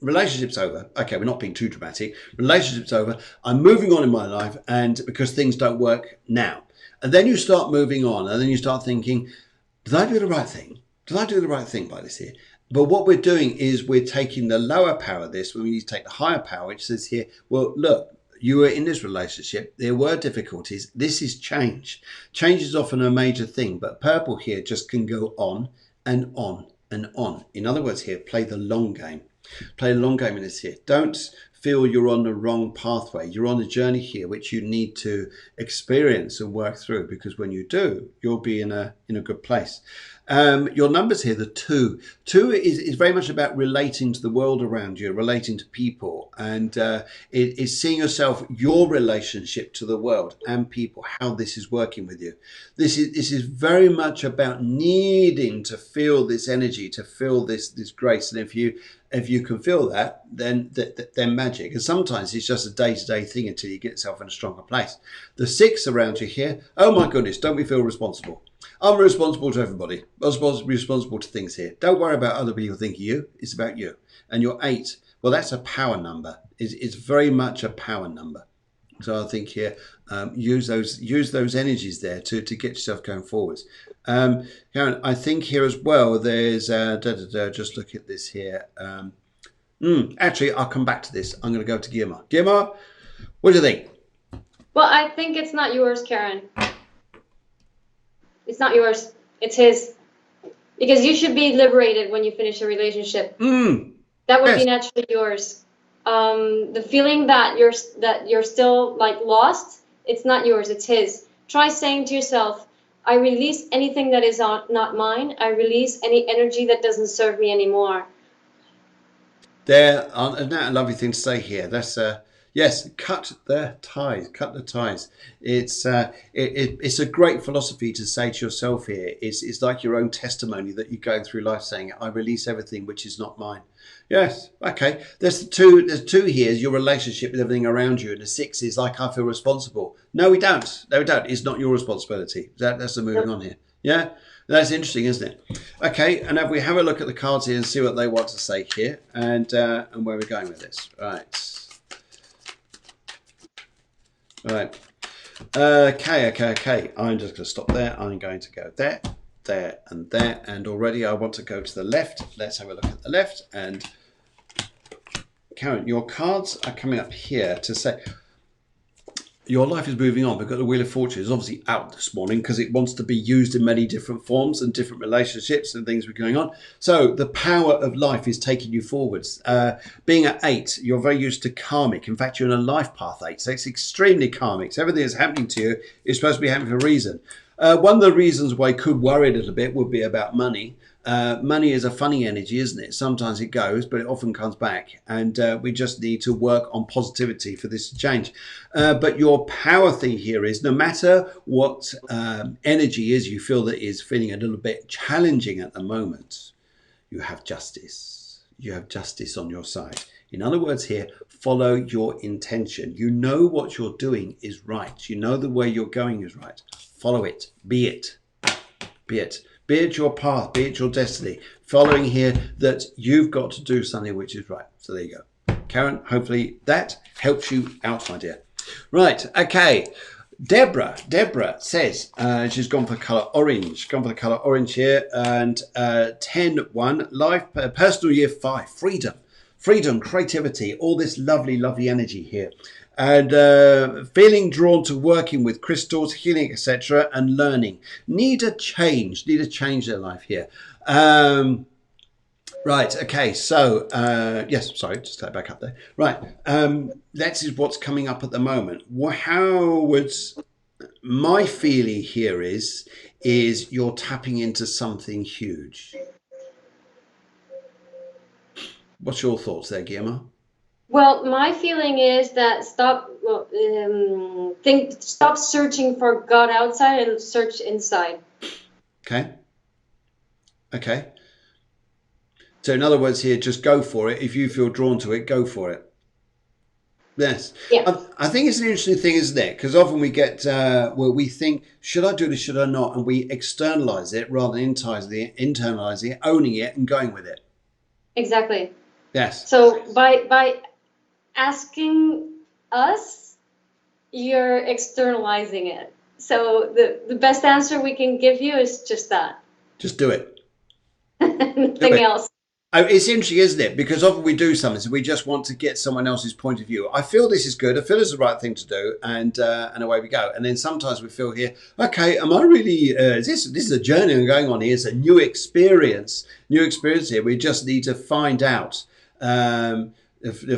Relationship's over. Okay, we're not being too dramatic. Relationship's over. I'm moving on in my life, and because things don't work now. And then you start moving on, and then you start thinking, did I do the right thing? Did I do the right thing by this here? But what we're doing is we're taking the lower power of this, when we need to take the higher power, which says here, well, look, you were in this relationship. There were difficulties. This is change. Change is often a major thing, but purple here just can go on and on and on. In other words here, play the long game. Play a long game in this here. Don't feel you're on the wrong pathway. You're on a journey here which you need to experience and work through, because when you do, you'll be in a good place. Your numbers here, the 2. 2 is very much about relating to the world around you, relating to people, and it is seeing yourself, your relationship to the world and people, how this is working with you. This is very much about needing to feel this energy, to feel this grace, and if you can feel that, then magic. And sometimes it's just a day-to-day thing until you get yourself in a stronger place. The 6 around you here, oh my goodness, don't we feel responsible? I'm responsible to everybody. I'm responsible to things here. Don't worry about other people thinking you. It's about you. And your 8, well, that's a power number. It's very much a power number. So I think here, use those energies there to get yourself going forwards. Karen, I think here as well, there's just look at this here. Actually, I'll come back to this. I'm going to go to Guiomar. Guiomar, what do you think? Well, I think it's not yours, Karen. It's not yours. It's his. Because you should be liberated when you finish a relationship. That would be naturally yours. The feeling that you're still like lost, it's not yours, it's his. Try saying to yourself, I release anything that is not mine. I release any energy that doesn't serve me anymore. Isn't that a lovely thing to say here? That's yes, cut the ties. Cut the ties. It's a great philosophy to say to yourself here. It's like your own testimony that you're going through life saying, I release everything which is not mine. Yes, okay. There's 2 here, is your relationship with everything around you, and the 6 is like, I feel responsible. No, we don't. No, we don't. It's not your responsibility. That's the moving on here. Yeah, that's interesting, isn't it? Okay, and if we have a look at the cards here and see what they want to say here, and where we're going with this. Right. Okay. I'm just going to stop there. I'm going to go there, and already I want to go to the left. Let's have a look at the left. And Karen, your cards are coming up here to say your life is moving on. Because the Wheel of Fortune is obviously out this morning because it wants to be used in many different forms and different relationships and things were going on. So the power of life is taking you forwards. Being at 8, you're very used to karmic. In fact, you're in a life path 8. So it's extremely karmic. So everything that's happening to you is supposed to be happening for a reason. One of the reasons why I could worry a little bit would be about money. Money is a funny energy, isn't it? Sometimes it goes, but it often comes back. And we just need to work on positivity for this to change. But your power thing here is no matter what energy is you feel that is feeling a little bit challenging at the moment, you have justice. You have justice on your side. In other words here, follow your intention. You know what you're doing is right. You know the way you're going is right. Follow it. Be it. Be it. Be it your path. Be it your destiny. Following here that you've got to do something which is right. So there you go. Karen, hopefully that helps you out, my dear. Right. Okay. Deborah says she's gone for the colour orange. Gone for the colour orange here. And 10-1. Life, personal year 5. Freedom, creativity, all this lovely energy here. And feeling drawn to working with crystals, healing, etc., and learning. Need a change their life here. Right, okay, so, yes, sorry, just take it back up there. Right, that is what's coming up at the moment. How would, my feeling here is you're tapping into something huge. What's your thoughts there, Guiomar? Well, my feeling is that stop searching for God outside and search inside. Okay. So in other words here, just go for it. If you feel drawn to it, go for it. Yes. Yeah. I think it's an interesting thing, isn't it? Because often we get where we think, should I do this, should I not? And we externalize it rather than internalizing it, owning it and going with it. Exactly. Yes. So by asking us, you're externalizing it. So the best answer we can give you is just that. Just do it. Nothing else. It's interesting, isn't it? Because often we do something, so we just want to get someone else's point of view. I feel this is good. I feel it's the right thing to do, and away we go. And then sometimes we feel here, okay, am I really? This is a journey I'm going on here. It's a new experience here. We just need to find out.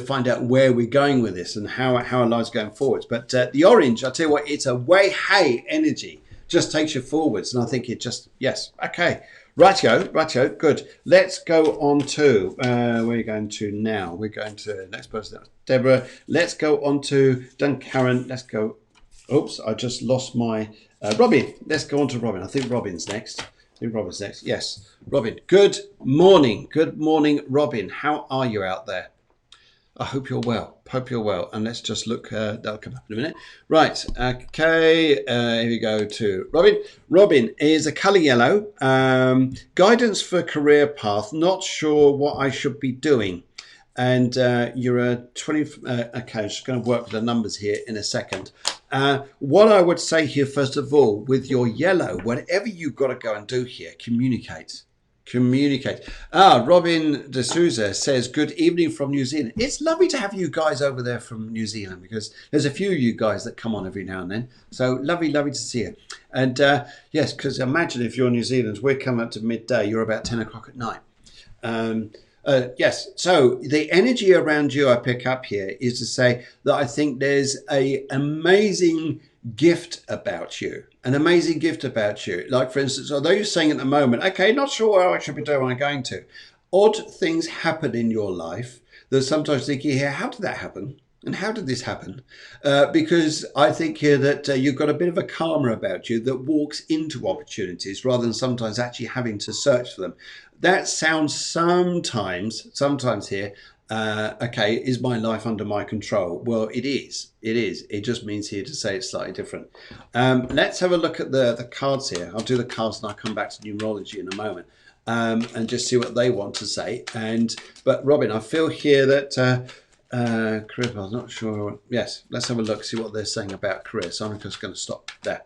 Find out where we're going with this and how our lives going forwards. But the orange, I tell you what, it's a way hey energy, just takes you forwards. And I think it just, yes, okay, Rightio, good. Let's go on to, where are you going to now? We're going to, next person, Deborah. Let's go on to Karen. Let's go, oops, I just lost my, Robin. Let's go on to Robin. I think Robin's next. Yes, Robin. Good morning, Robin. How are you out there? I hope you're well. And let's just look, that'll come up in a minute. Right, okay, here we go to Robin. Robin is a colour yellow. Guidance for career path. Not sure what I should be doing. And you're a 20, okay, I'm just going to work with the numbers here in a second. What I would say here, first of all, with your yellow, whatever you've got to go and do here, communicate. Robin de Souza says, good evening from New Zealand. It's lovely to have you guys over there from New Zealand, because there's a few of you guys that come on every now and then. So lovely to see you. And yes, because imagine if you're New Zealand, we're coming up to midday, you're about 10 o'clock at night. Yes, so the energy around you I pick up here is to say that I think there's an amazing gift about you. Like, for instance, although you're saying at the moment, okay, not sure what I should be doing when I'm going to, odd things happen in your life that sometimes think you hear, how did that happen? And how did this happen? Because I think here that you've got a bit of a karma about you that walks into opportunities rather than sometimes actually having to search for them. That sounds sometimes here, okay, is my life under my control? Well, it is. It just means here to say it's slightly different. Let's have a look at the cards here. I'll do the cards and I'll come back to numerology in a moment. And just see what they want to say. But Robin, I feel here that career, I'm not sure. Yes, let's have a look, see what they're saying about career. So I'm just going to stop there.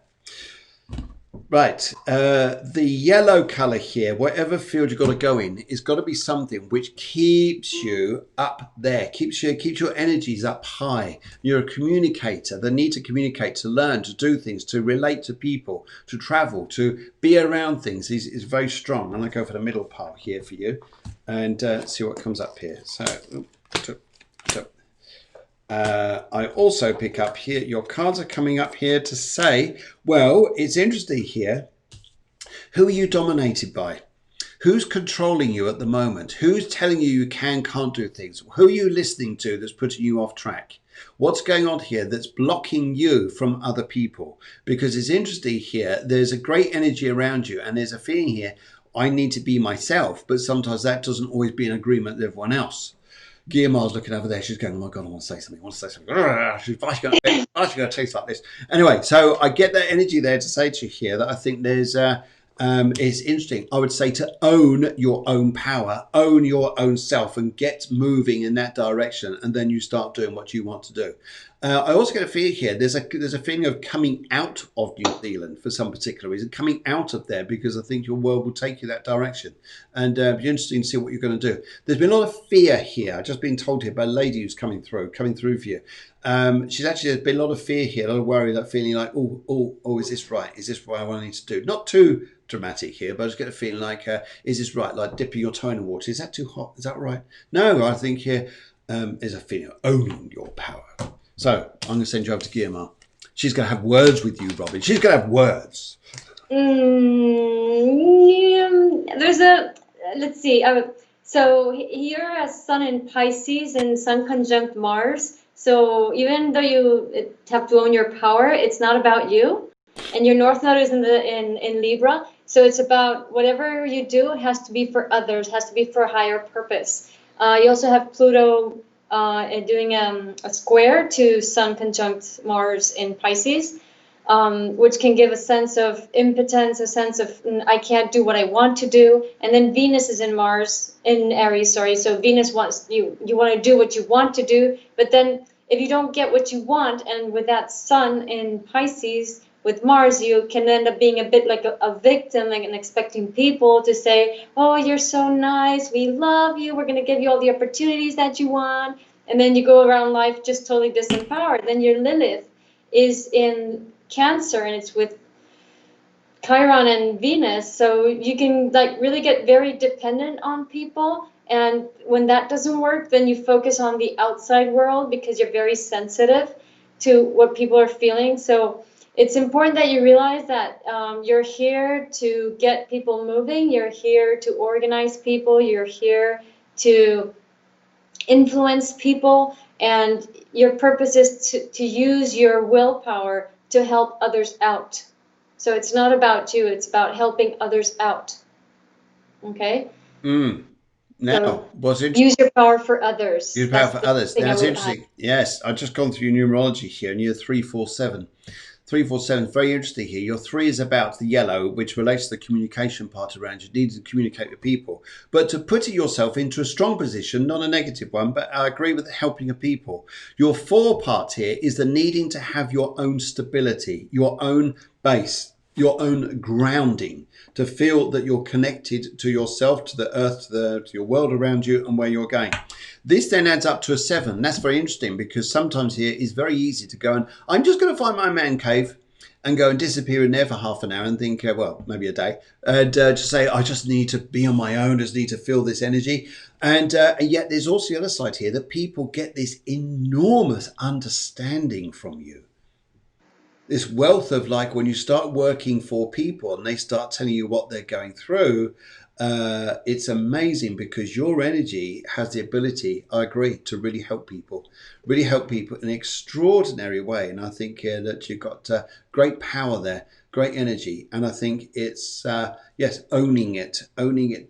Right, the yellow color here, whatever field you've got to go in, is got to be something which keeps you up there, keeps your energies up high. You're a communicator. The need to communicate, to learn, to do things, to relate to people, to travel, to be around things is very strong. And I go for the middle part here for you, and see what comes up here. So. I also pick up here, your cards are coming up here to say, well, it's interesting here. Who are you dominated by? Who's controlling you at the moment? Who's telling you can't do things? Who are you listening to that's putting you off track? What's going on here that's blocking you from other people? Because it's interesting here, there's a great energy around you, and there's a feeling here, I need to be myself, but sometimes that doesn't always be in agreement with everyone else. Guiomar's looking over there. She's going, oh my God, I want to say something. Why is she going to taste like this? Anyway, so I get that energy there to say to you here that I think there's, it's interesting. I would say to own your own power, own your own self, and get moving in that direction. And then you start doing what you want to do. I also get a feeling here, there's a feeling of coming out of New Zealand for some particular reason, coming out of there, because I think your world will take you that direction. And it'll be interesting to see what you're going to do. There's been a lot of fear here. I've just been told here by a lady who's coming through for you. There's been a lot of fear here, a lot of worry, that feeling like, oh, is this right? Is this what I need to do? Not too dramatic here, but I just get a feeling like, is this right? Like dipping your toe in the water. Is that too hot? Is that right? No, I think here is a feeling of owning your power. So I'm going to send you over to Guiomar. She's going to have words with you, Robin. She's going to have words. Let's see. So you're a sun in Pisces and sun conjunct Mars. So even though you have to own your power, it's not about you. And your North Node is in Libra. So it's about whatever you do has to be for others, has to be for a higher purpose. You also have Pluto doing a square to Sun conjunct Mars in Pisces, which can give a sense of impotence, a sense of I can't do what I want to do. And then Venus is in Aries, so Venus wants you want to do what you want to do, but then if you don't get what you want, and with that Sun in Pisces with Mars, you can end up being a bit like a victim, and expecting people to say, oh, you're so nice, we love you, we're going to give you all the opportunities that you want. And then you go around life just totally disempowered. Then your Lilith is in Cancer, and it's with Chiron and Venus. So you can really get very dependent on people. And when that doesn't work, then you focus on the outside world because you're very sensitive to what people are feeling. So it's important that you realize that you're here to get people moving. You're here to organize people. You're here to influence people. And your purpose is to use your willpower to help others out. So it's not about you. It's about helping others out. Okay? Now, So what's interesting? use your power for others. Use power That's for the others. thing Now, I it's would add. interesting. Yes, I've just gone through your numerology here, and you're 347. 347, very interesting here. Your 3 is about the yellow, which relates to the communication part around you. You need to communicate with people, but to put yourself into a strong position, not a negative one, but I agree with helping of people. Your 4 part here is the needing to have your own stability, your own base, your own grounding, to feel that you're connected to yourself, to the earth, to your world around you, and where you're going. This then adds up to a 7. That's very interesting, because sometimes here it's very easy to go and I'm just going to find my man cave and go and disappear in there for half an hour and think, well, maybe a day, and just say, I just need to be on my own, just need to feel this energy. And yet there's also the other side here, that people get this enormous understanding from you. This wealth of, like, when you start working for people and they start telling you what they're going through, it's amazing, because your energy has the ability, I agree, to really help people in an extraordinary way. And I think that you've got great power there, great energy. And I think it's, yes, owning it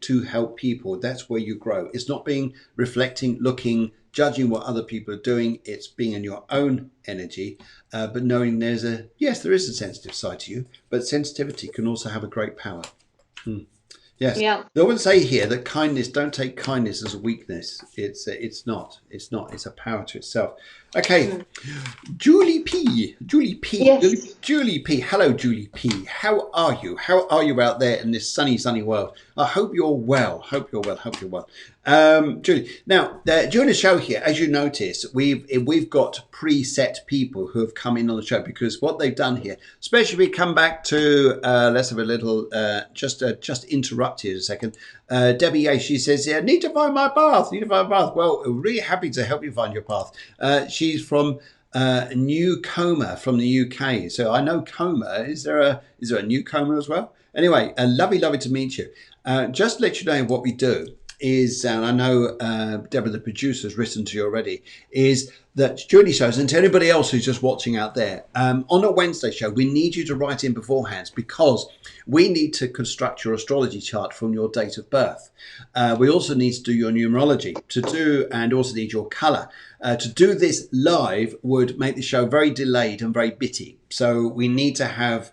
to help people. That's where you grow. It's not being reflecting, looking, judging what other people are doing. It's being in your own energy, but knowing there is a sensitive side to you, but sensitivity can also have a great power. Yes. Yeah. They would say here that kindness, don't take kindness as a weakness. It's not. It's a power to itself. Okay. Julie P. Yes. Julie P. Hello, Julie P. How are you? How are you out there in this sunny world? I hope you're well. Hope you're well. Julie, now during the show here, as you notice, we've got preset people who have come in on the show, because what they've done here, especially we come back to let's have a little just interrupt here a second. Debbie A, she says, yeah, need to find my path. Well, we're really happy to help you find your path. She's from Newcomer from the UK. So I know Coma. Is there a Newcomer as well? Anyway, lovely to meet you. Just to let you know what we do is, and I know Deborah, the producer, has written to you already, is that during these shows, and to anybody else who's just watching out there, on a Wednesday show, we need you to write in beforehand, because we need to construct your astrology chart from your date of birth. We also need to do your numerology and also need your colour. To do this live would make the show very delayed and very bitty. So we need to have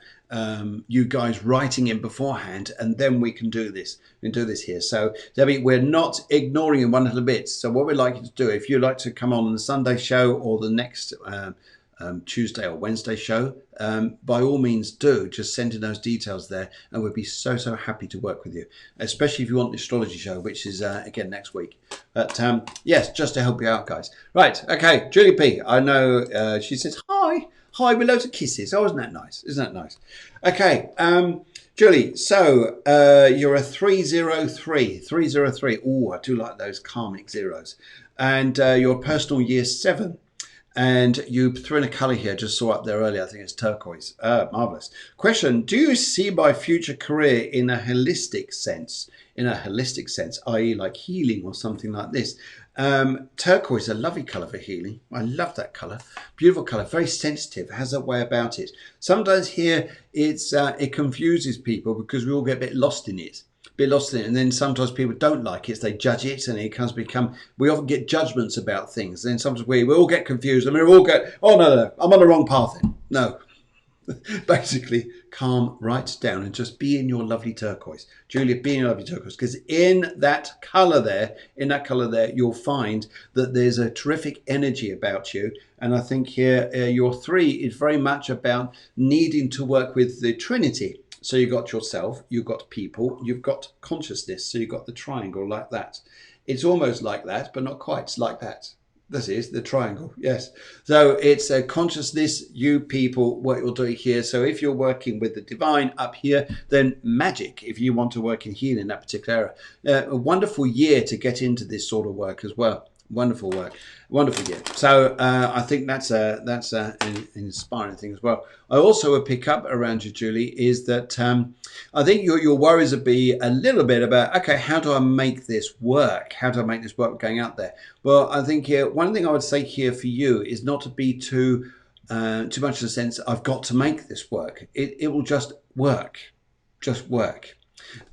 you guys writing in beforehand, and then we can do this. We can do this here. So Debbie, we're not ignoring you one little bit. So what we'd like you to do, if you'd like to come on the Sunday show or the next Tuesday or Wednesday show, by all means do. Just send in those details there, and we'd be so happy to work with you, especially if you want the astrology show, which is again next week. But yes, just to help you out, guys. Right, okay, Julie P, I know she says hi with loads of kisses. Oh, isn't that nice? Okay, Julie, so you're a 303. Oh, I do like those karmic zeros. And your personal year 7. And you threw in a colour here, just saw up there earlier, I think it's turquoise. Marvellous. Question, do you see my future career in a holistic sense, i.e. like healing or something like this? Turquoise is a lovely colour for healing. I love that colour. Beautiful colour, very sensitive, has that way about it. Sometimes here it confuses people, because we all get a bit lost in it. And then sometimes people don't like it, so they judge it, and it we often get judgments about things. And then sometimes we all get confused, and we all go, oh no, I'm on the wrong path then. No. Basically, calm right down and just be in your lovely turquoise. Julia, be in your lovely turquoise, because in that colour there, you'll find that there's a terrific energy about you. And I think here, your 3 is very much about needing to work with the Trinity. So you've got yourself, you've got people, you've got consciousness. So you've got the triangle like that. It's almost like that, but not quite. It's like that. This is the triangle, yes. So it's a consciousness, you people, what you're doing here. So if you're working with the divine up here, then magic, if you want to work in healing, that particular area. A wonderful year to get into this sort of work as well. Wonderful work, wonderful gift. So I think that's an inspiring thing as well. I also would pick up around you, Julie, is that I think your worries would be a little bit about, okay, how do I make this work? How do I make this work going out there? Well, I think one thing I would say here for you is not to be too much in the sense I've got to make this work. It will just work, just work.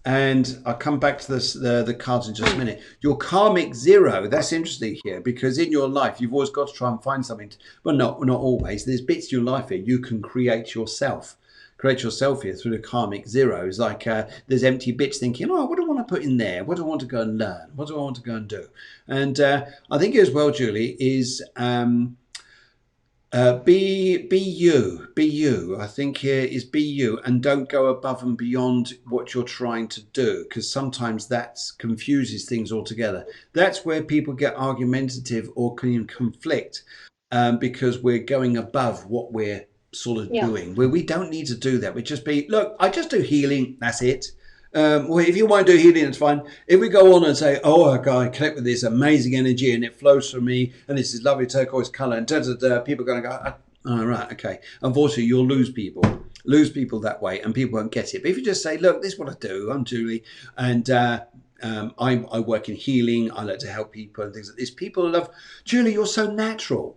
And I'll come back to this, the cards in just a minute. Your karmic zero, that's interesting here, because in your life, you've always got to try and find something. Well, not always. There's bits of your life here you can create yourself. Create yourself here through the karmic zeros. Like there's empty bits thinking, oh, what do I want to put in there? What do I want to go and learn? What do I want to go and do? And I think as well, Julie, is... be you. I think here is be you, and don't go above and beyond what you're trying to do, because sometimes that confuses things altogether. That's where people get argumentative or can conflict, because we're going above what we're sort of doing, where we don't need to do that. We just be, look, I just do healing, that's it. Well, if you want to do healing, it's fine. If we go on and say, oh, I connect with this amazing energy and it flows from me and this is lovely turquoise color, and people are going to go, oh, right, okay. Unfortunately, you'll lose people that way, and people won't get it. But if you just say, look, this is what I do. I'm Julie, and I work in healing. I like to help people and things like this. People love, Julie, you're so natural.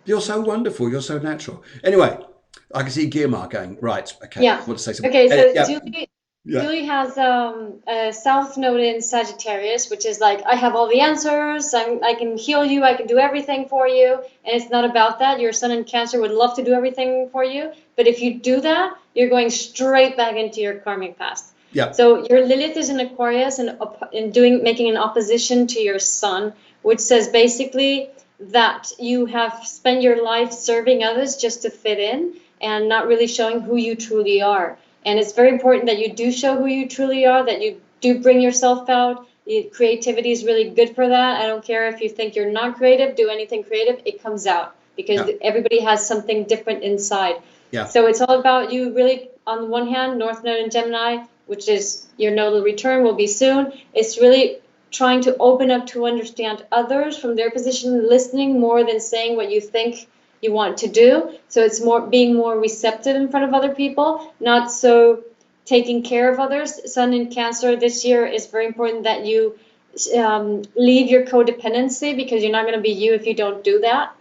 You're so wonderful. You're so natural. Anyway, I can see Guiomar going, right, okay. Yeah. Want to say something? Okay, so yeah. Julie has a South Node in Sagittarius, which is like, I have all the answers, I can heal you, I can do everything for you, and it's not about that. Your Sun in Cancer would love to do everything for you, but if you do that, you're going straight back into your karmic past. Yeah. So your Lilith is in Aquarius and making an opposition to your Sun, which says basically that you have spent your life serving others just to fit in and not really showing who you truly are. And it's very important that you do show who you truly are, that you do bring yourself out. Creativity is really good for that. I don't care if you think you're not creative, do anything creative, it comes out because everybody has something different inside. Yeah. So it's all about you really, on the one hand, North Node in Gemini, which is your nodal return will be soon. It's really trying to open up to understand others from their position, listening more than saying what you think you want to do. So it's more being more receptive in front of other people, not so taking care of others. Sun in Cancer this year is very important that you leave your codependency, because you're not going to be you if you don't do that.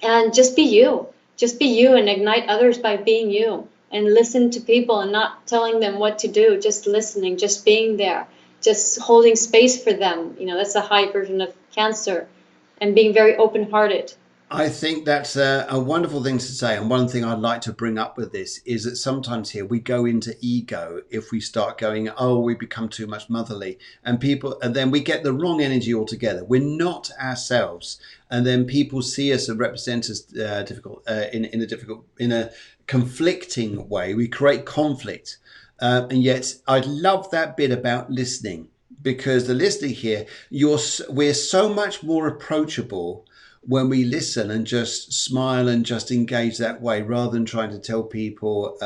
And just be you. Just be you and ignite others by being you, and listen to people and not telling them what to do, just listening, just being there, just holding space for them. You know, that's a high version of Cancer, and being very open-hearted. I think that's a wonderful thing to say. And one thing I'd like to bring up with this is that sometimes here we go into ego if we start going, oh, we become too much motherly, and then we get the wrong energy altogether. We're not ourselves. And then people see us and represent us in a conflicting way. We create conflict. And yet I love that bit about listening, because the listening here, we're so much more approachable when we listen and just smile and just engage that way, rather than trying to tell people,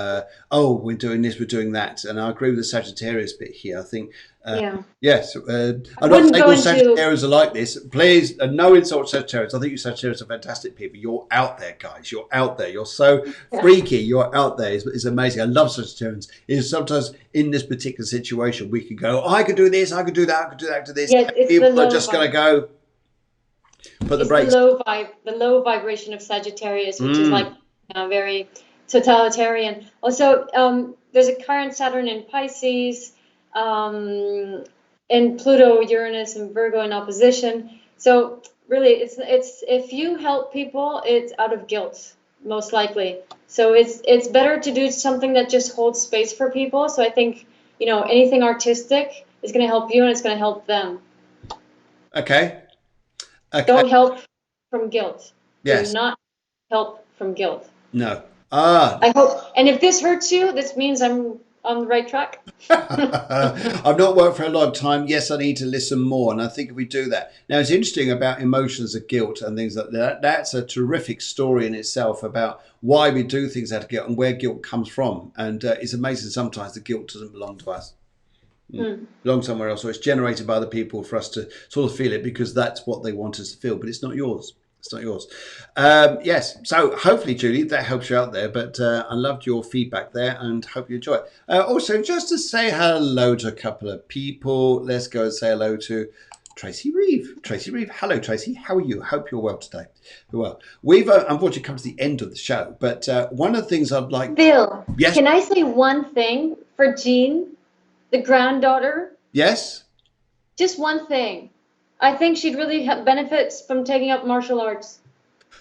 oh, we're doing this, we're doing that. And I agree with the Sagittarius bit here. I think, yes, I'm not saying all Sagittarius are like this. Please, no insult to Sagittarius. I think you Sagittarius are fantastic people. You're out there, guys. You're out there. You're so freaky. You're out there. It's amazing. I love Sagittarians. Is sometimes in this particular situation, we could go, oh, I could do this, I could do that, I could do that, I could do this. Yes, people are just going to go, put the brakes. The low vibration of Sagittarius, which is like very totalitarian. Also, there's a current Saturn in Pisces, and Pluto, Uranus, and Virgo in opposition. So really, it's if you help people, it's out of guilt, most likely. So it's better to do something that just holds space for people. So I think, you know, anything artistic is going to help you, and it's going to help them. Okay. Don't help from guilt. Yes. Do not help from guilt. No. I hope. And if this hurts you, this means I'm on the right track. I've not worked for a long time. Yes, I need to listen more. And I think if we do that. Now, it's interesting about emotions of guilt and things like that. That's a terrific story in itself about why we do things out of guilt and where guilt comes from. And it's amazing sometimes the guilt doesn't belong to us. belongs somewhere else, or it's generated by other people for us to sort of feel it because that's what they want us to feel, but it's not yours. It's not yours. Yes. So hopefully, Julie, that helps you out there. But I loved your feedback there and hope you enjoy it. Also, just to say hello to a couple of people, let's go and say hello to Tracy Reeve. Tracy Reeve. Hello, Tracy. How are you? Hope you're well today. Well, we've unfortunately come to the end of the show. But one of the things I'd like... Bill, yes. Can I say one thing for Jean, the granddaughter? Yes. Just one thing. I think she'd really have benefits from taking up martial arts.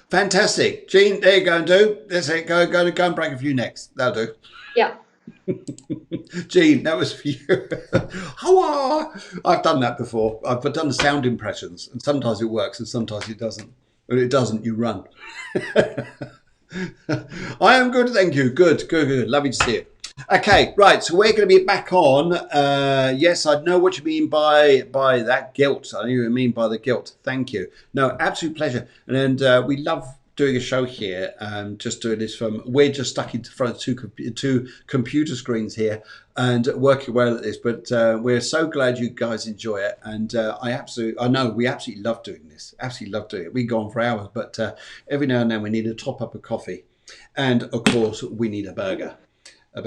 Fantastic. Jean, there you go and do. That's it. Go and break a few necks. That'll do. Yeah. Jean, that was for you. I've done that before. I've done the sound impressions, and sometimes it works and sometimes it doesn't. When it doesn't, you run. I am good, thank you. Good. Lovely to see you. Okay, right, so we're going to be back on. Yes, I know what you mean by that guilt. I know what you mean by the guilt. Thank you. No, absolute pleasure. And we love doing a show here. Just doing this we're just stuck in front of two computer screens here and working well at this. But we're so glad you guys enjoy it. And I know we absolutely love doing this. Absolutely love doing it. We go on for hours, but every now and then we need to top up a coffee. And of course, we need a burger. A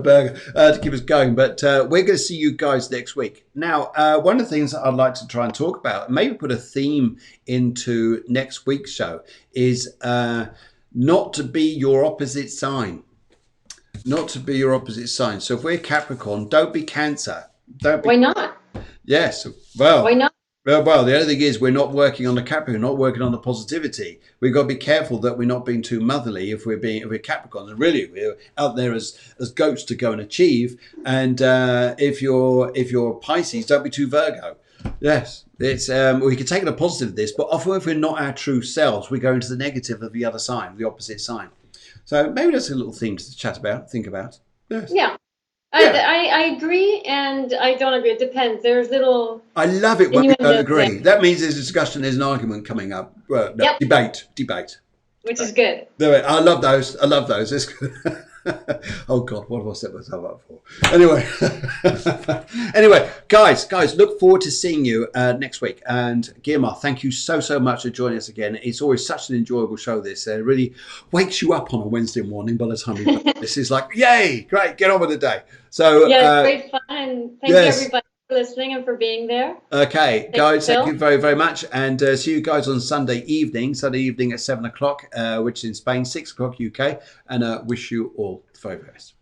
burger to keep us going, but we're going to see you guys next week. Now, one of the things that I'd like to try and talk about, maybe put a theme into next week's show, is not to be your opposite sign. Not to be your opposite sign. So if we're Capricorn, don't be Cancer. Why not? Yes. Well. Why not? Well, the only thing is we're not working on the Capricorn, not working on the positivity. We've got to be careful that we're not being too motherly if we're Capricorn. And really, we're out there as goats to go and achieve. And if you're Pisces, don't be too Virgo. Yes, it's we can take it a positive of this, but often if we're not our true selves, we go into the negative of the other sign, the opposite sign. So maybe that's a little thing to chat about, think about. Yes. Yeah. I agree and I don't agree. It depends. There's little... I love it when we don't agree. That means there's a discussion, there's an argument coming up. Well, no, yep. Debate. Which is good. I love those. It's good. Oh God, what have I set myself up for? Anyway, guys, look forward to seeing you next week. And Guiomar, thank you so much for joining us again. It's always such an enjoyable show. This it really wakes you up on a Wednesday morning. By the time you this is like, yay, great, get on with the day. So yeah, great fun, and thank you everybody for listening and for being there. Okay, guys, thank you very much, and see you guys on Sunday evening at 7 o'clock, which is in Spain, 6 o'clock UK, and wish you all the very best.